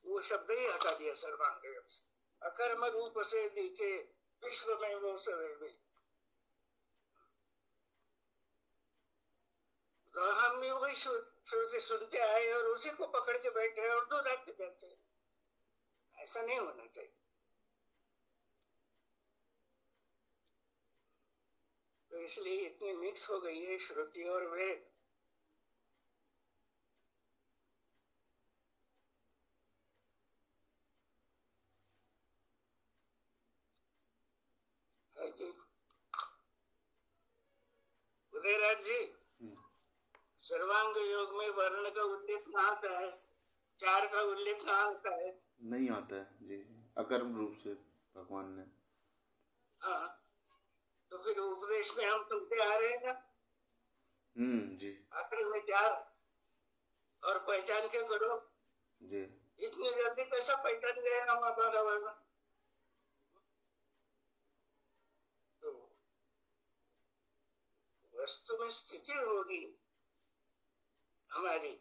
Speaker 3: वो शब्द ही हटा दिया सर्वांग योग से. अकर्म रूप से दिखे विश्व में वो सर्वे। तो हम भी वही श्रुति सुनते आए और उसी को पकड़ के बैठे और दोहराते जाते हैं। ऐसा नहीं होना चाहिए। तो इसलिए इतनी मिक्स हो गई है श्रुति और वेद। उदयराज जी, सर्वांग योग में वर्ण का उल्लेख कहाँ आता है? चार का उल्लेख कहाँ आता है?
Speaker 2: नहीं आता है जी, अकर्म रूप से भगवान ने।
Speaker 3: हाँ, तो फिर उपदेश में हम सुनते आ रहे हैं ना।
Speaker 2: जी।
Speaker 3: आखिर में चार और पहचान के करो
Speaker 2: जी।
Speaker 3: इतनी जल्दी कैसा पहचान गए हम हमारा वर्ण? तो वस्तु में स्थिति होगी हमारी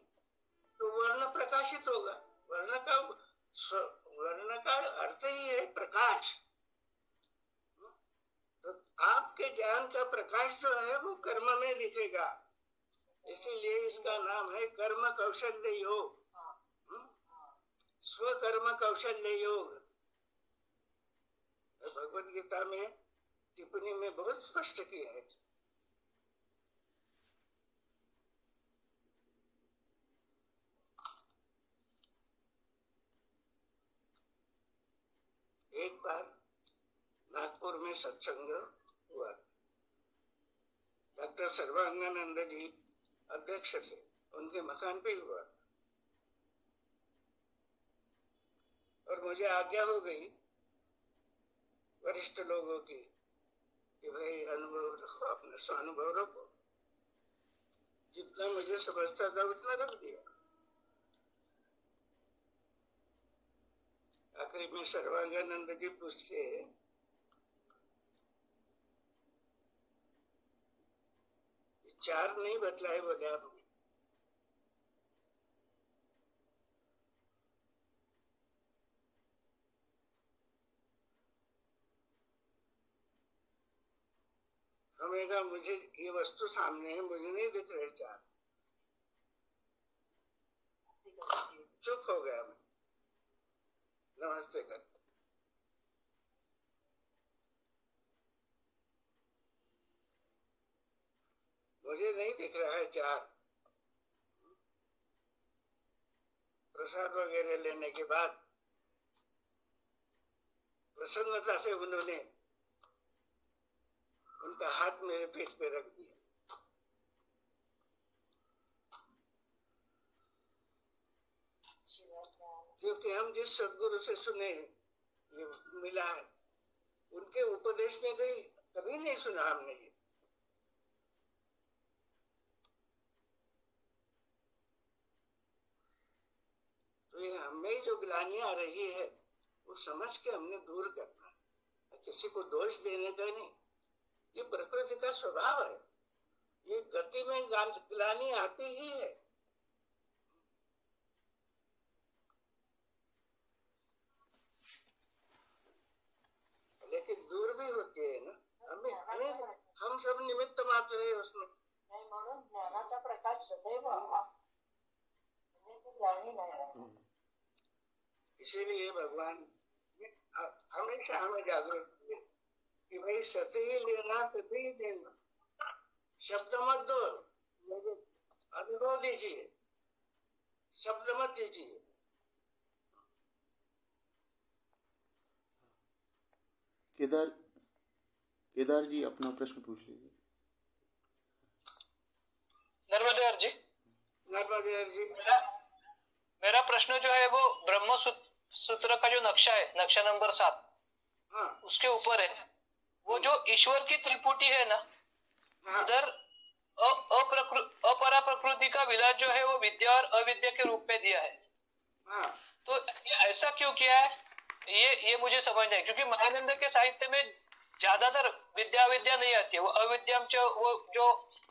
Speaker 3: तो वर्ण प्रकाशित होगा। वर्ण का अर्थ ही है प्रकाश। तो आपके ज्ञान का प्रकाश जो है वो कर्म में दिखेगा। इसीलिए इसका नाम है कर्म कौशल्य योग, स्वकर्म कौशल्य योग। भगवद गीता में टिप्पणी में बहुत स्पष्ट किया है। एक बार नागपुर में सत्संग हुआ। डॉक्टर सर्वांगानंद जी अध्यक्ष थे, उनके मकान पे हुआ और मुझे आज्ञा हो गई वरिष्ठ लोगों की कि भाई अनुभव रखो, अपना स्वानुभव रखो। जितना मुझे समझता था उतना रख दिया। आखिरी में सर्वांगानंद जी पूछते चार नहीं बतलाए, बोले आपने। हमें मुझे ये वस्तु सामने है, मुझे नहीं दिख रहे चार। चुप हो गया मैं। नमस्ते कर। मुझे नहीं दिख रहा है चार। प्रसाद वगैरह लेने के बाद प्रसन्नता से उन्होंने उनका हाथ मेरे पेट पे रख दिया। क्योंकि हम जिस सदगुरु से सुने ये मिला है, उनके उपदेश में कभी नहीं सुना हमने ये। तो ये हमें जो ग्लानि आ रही है वो समझ के हमने दूर करना है, किसी को दोष देने का नहीं। ये प्रकृति का स्वभाव है, ये गति में ग्लानि आती ही है। लेकिन दूर भी होती है ना। हम सब निमित्त मात्र है उसमें।
Speaker 5: म्हणून ज्ञानाचा प्रकाश सदैव ग्लानी नाही।
Speaker 3: इसीलिए भगवान हमेशा हमें जागरूक किए कि भाई सत्य ही लेना, सत्य ही देना। शब्द मत दो, अनुभव दीजिए, शब्द मत दीजिए।
Speaker 2: केदार जी अपना प्रश्न पूछ लीजिए।
Speaker 6: नर्मदेवर जी, मेरा प्रश्न जो है वो ब्रह्म सूत्र का जो नक्शा है, नक्शा नंबर 7, उसके ऊपर है। वो जो ईश्वर की त्रिपुटी है ना, उधर अपरा प्रकृति का विलास जो है वो विद्या और अविद्या के रूप में दिया है। तो ऐसा क्यों किया है ये मुझे समझना है, क्योंकि महानंद के साहित्य में ज्यादातर विद्या विद्या नहीं आती है। वो अविद्याम च, वो जो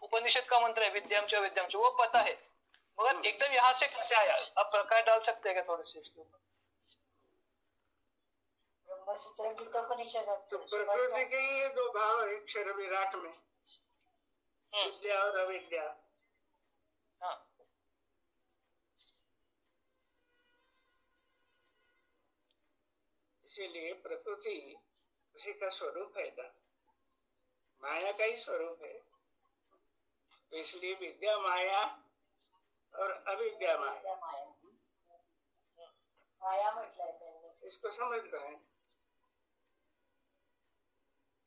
Speaker 6: उपनिषद का मंत्र है विद्याम च अविद्याम च, वो पता है, मगर एकदम यहाँ से कैसे आया? आप प्रकाश डाल सकते हैं क्या थोड़ी सी इसके ऊपर?
Speaker 5: ब्रह्मसूत्र गीतोपनिषद
Speaker 3: तो प्रकृति के ये दो भाव है क्षर विराट में, विद्या और अविद्या।
Speaker 6: हाँ।
Speaker 3: इसीलिए प्रकृति उसी का स्वरूप है ना, माया का ही स्वरूप है। तो इसलिए विद्या माया और अविद्या माया,
Speaker 5: माया म्हटलंय त्यांनी,
Speaker 3: इसको समझ रहे हैं।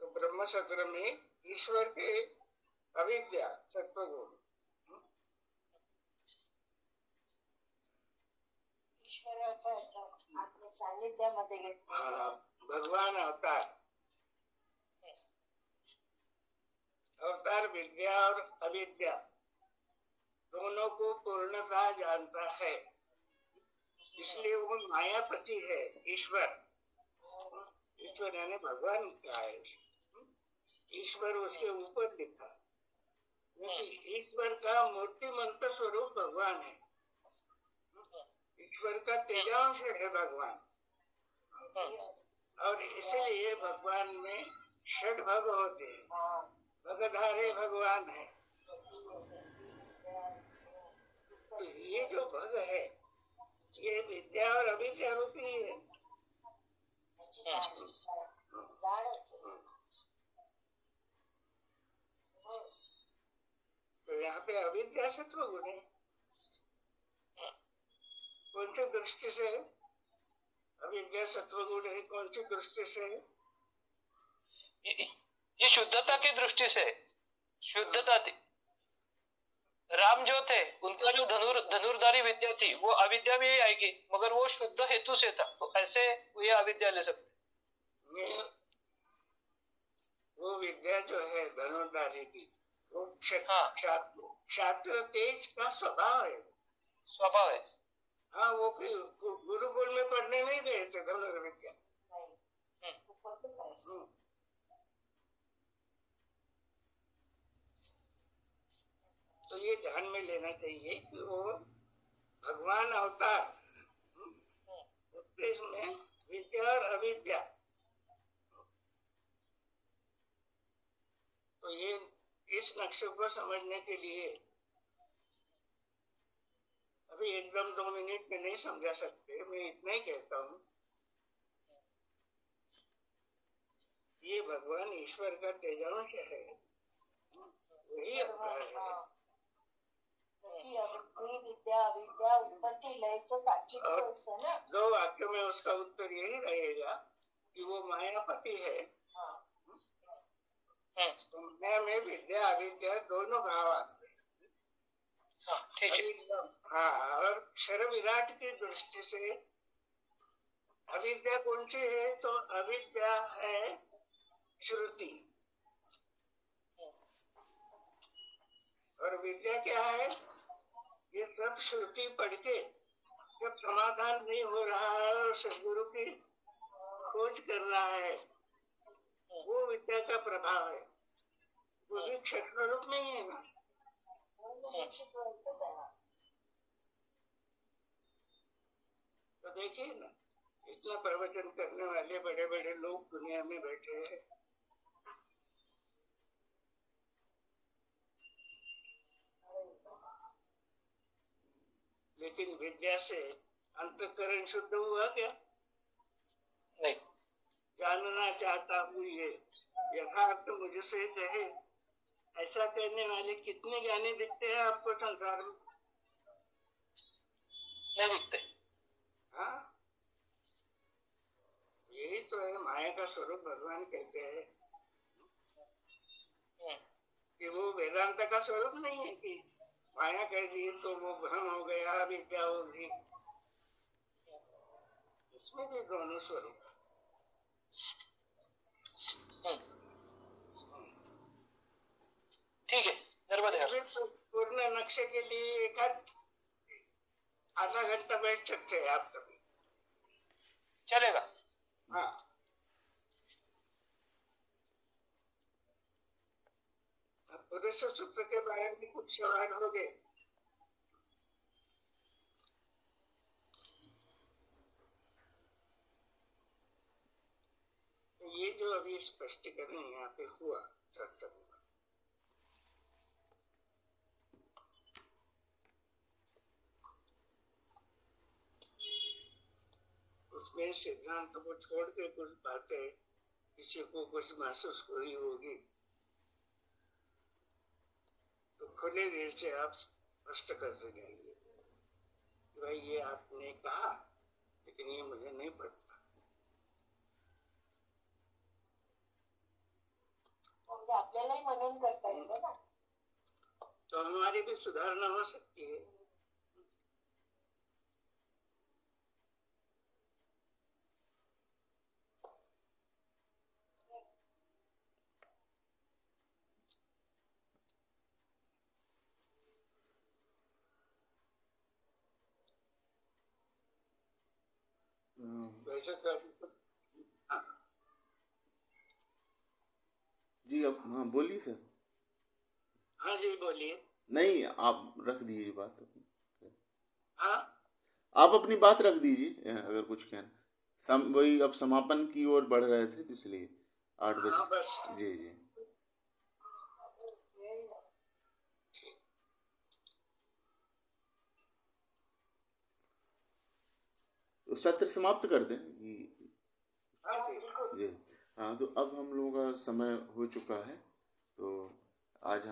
Speaker 3: तो ब्रह्म सत्र में ईश्वर के अविद्या सत्वगुण,
Speaker 5: ईश्वर आपल्या सान्निध्यामध्ये घेतले,
Speaker 3: भगवान अवतार, अवतार विद्या और अविद्या दोनों को पूर्णतः जानता है, इसलिए वो मायापति है। ईश्वर, ईश्वर यानी भगवान का है, ईश्वर उसके ऊपर लिखा, क्योंकि ईश्वर का मूर्तिमंत स्वरूप भगवान है, ईश्वर का तेजांश है भगवान, और इसलिए भगवान में षड भग होते हैं, भगधारे भगवान है। तो ये जो भग है ये विद्या और अविद्या रूपी है। तो यहाँ पे अविद्या सत्व गुण है। कौन सी दृष्टि से अविद्या सत्व गुण है, कौन सी दृष्टि से?
Speaker 6: ये शुद्धता की दृष्टि से, शुद्धता थी। राम जो थे उनका जो धनुर्धारी विद्या थी वो अविद्या में ही आएगी, मगर वो शुद्ध हेतु से था, तो ऐसे ये अविद्या ले सकते।
Speaker 3: वो विद्या जो है धनुर्धारी की, वो क्षात्र तेज का स्वभाव है,
Speaker 6: स्वभाव है।
Speaker 3: हाँ, वो गुरुकुल में पढ़ने नहीं गए थे धनुर्विद्या। तो ये ध्यान में लेना चाहिए कि वो भगवान अवतार, इसमें विद्या और अविद्या, तो ये इस नक्शे को समझने के लिए अभी एकदम 2 मिनट में नहीं समझा सकते, मैं इतना ही कहता हूँ, ये भगवान ईश्वर का तेजांश है, वही अवतार है।
Speaker 5: विद्या विद्या उत्पत्ति लयचं तार्किक असतं ना।
Speaker 3: 2 वाक्यों में उसका उत्तर यही रहेगा कि वो मायापति है। तो माया में विद्या अविद्या दोनों भाव आते हैं। हाँ, और क्षर विराट की दृष्टि से अविद्या कौन सी है? तो अविद्या है श्रुति, और विद्या क्या है? ये सब श्रुति पढ़ के जब समाधान नहीं हो रहा है और सदगुरु की खोज कर रहा है, वो विद्या का प्रभाव है। वो भी क्षत्र रूप में ही है ना। तो देखिए ना, इतना प्रवचन करने वाले बड़े बड़े लोग दुनिया में बैठे हैं, लेकिन विद्या से अंतःकरण शुद्ध हुआ क्या?
Speaker 6: नहीं।
Speaker 3: जानना चाहता हूँ ये यथार्थ मुझसे कहे, ऐसा करने वाले कितने ज्ञानी दिखते हैं आपको संसार में?
Speaker 6: नहीं दिखते।
Speaker 3: हाँ, यही तो है माया का स्वरूप। भगवान कहते हैं कि वो वेदांत का स्वरूप नहीं है कि माया कह दी तो वो भ्रम हो गया, विद्या होगी। उसमें भी दोनों स्वरूप।
Speaker 6: ठीक है,
Speaker 3: पूर्ण नक्शे के लिए एक आधा घंटा बैठ सकते हैं आप तभी
Speaker 6: चलेगा।
Speaker 3: हाँ, पुरुष सूत्र के बारे में कुछ सवाल हो गए? ये जो अभी स्पष्टीकरण यहाँ पे हुआ सत्संग में, उसमें सिद्धांत को छोड़ के कुछ बातें किसी को कुछ महसूस हुई होगी तो खुले दिल से आप स्पष्ट कर सकेंगे कि भाई ये आपने कहा लेकिन ये मुझे नहीं पड़ता।
Speaker 5: आपल्यालाही मनन करता येतं ना,
Speaker 3: तो हमारी भी सुधारणा हो सकती है। वैसे हाँ
Speaker 2: जी अब हाँ बोलिए सर।
Speaker 3: हाँ जी बोलिए।
Speaker 2: नहीं आप रख दीजिए बात अपनी।
Speaker 3: हाँ
Speaker 2: आप अपनी बात रख दीजिए अगर कुछ कहना। वही अब समापन की ओर बढ़ रहे थे तो इसलिए 8 बजे।
Speaker 3: हाँ बस
Speaker 2: जी जी तो सत्र समाप्त करते हैं
Speaker 3: हाँ जी
Speaker 2: जी। हाँ तो अब हम लोगों का समय हो चुका है तो आज हम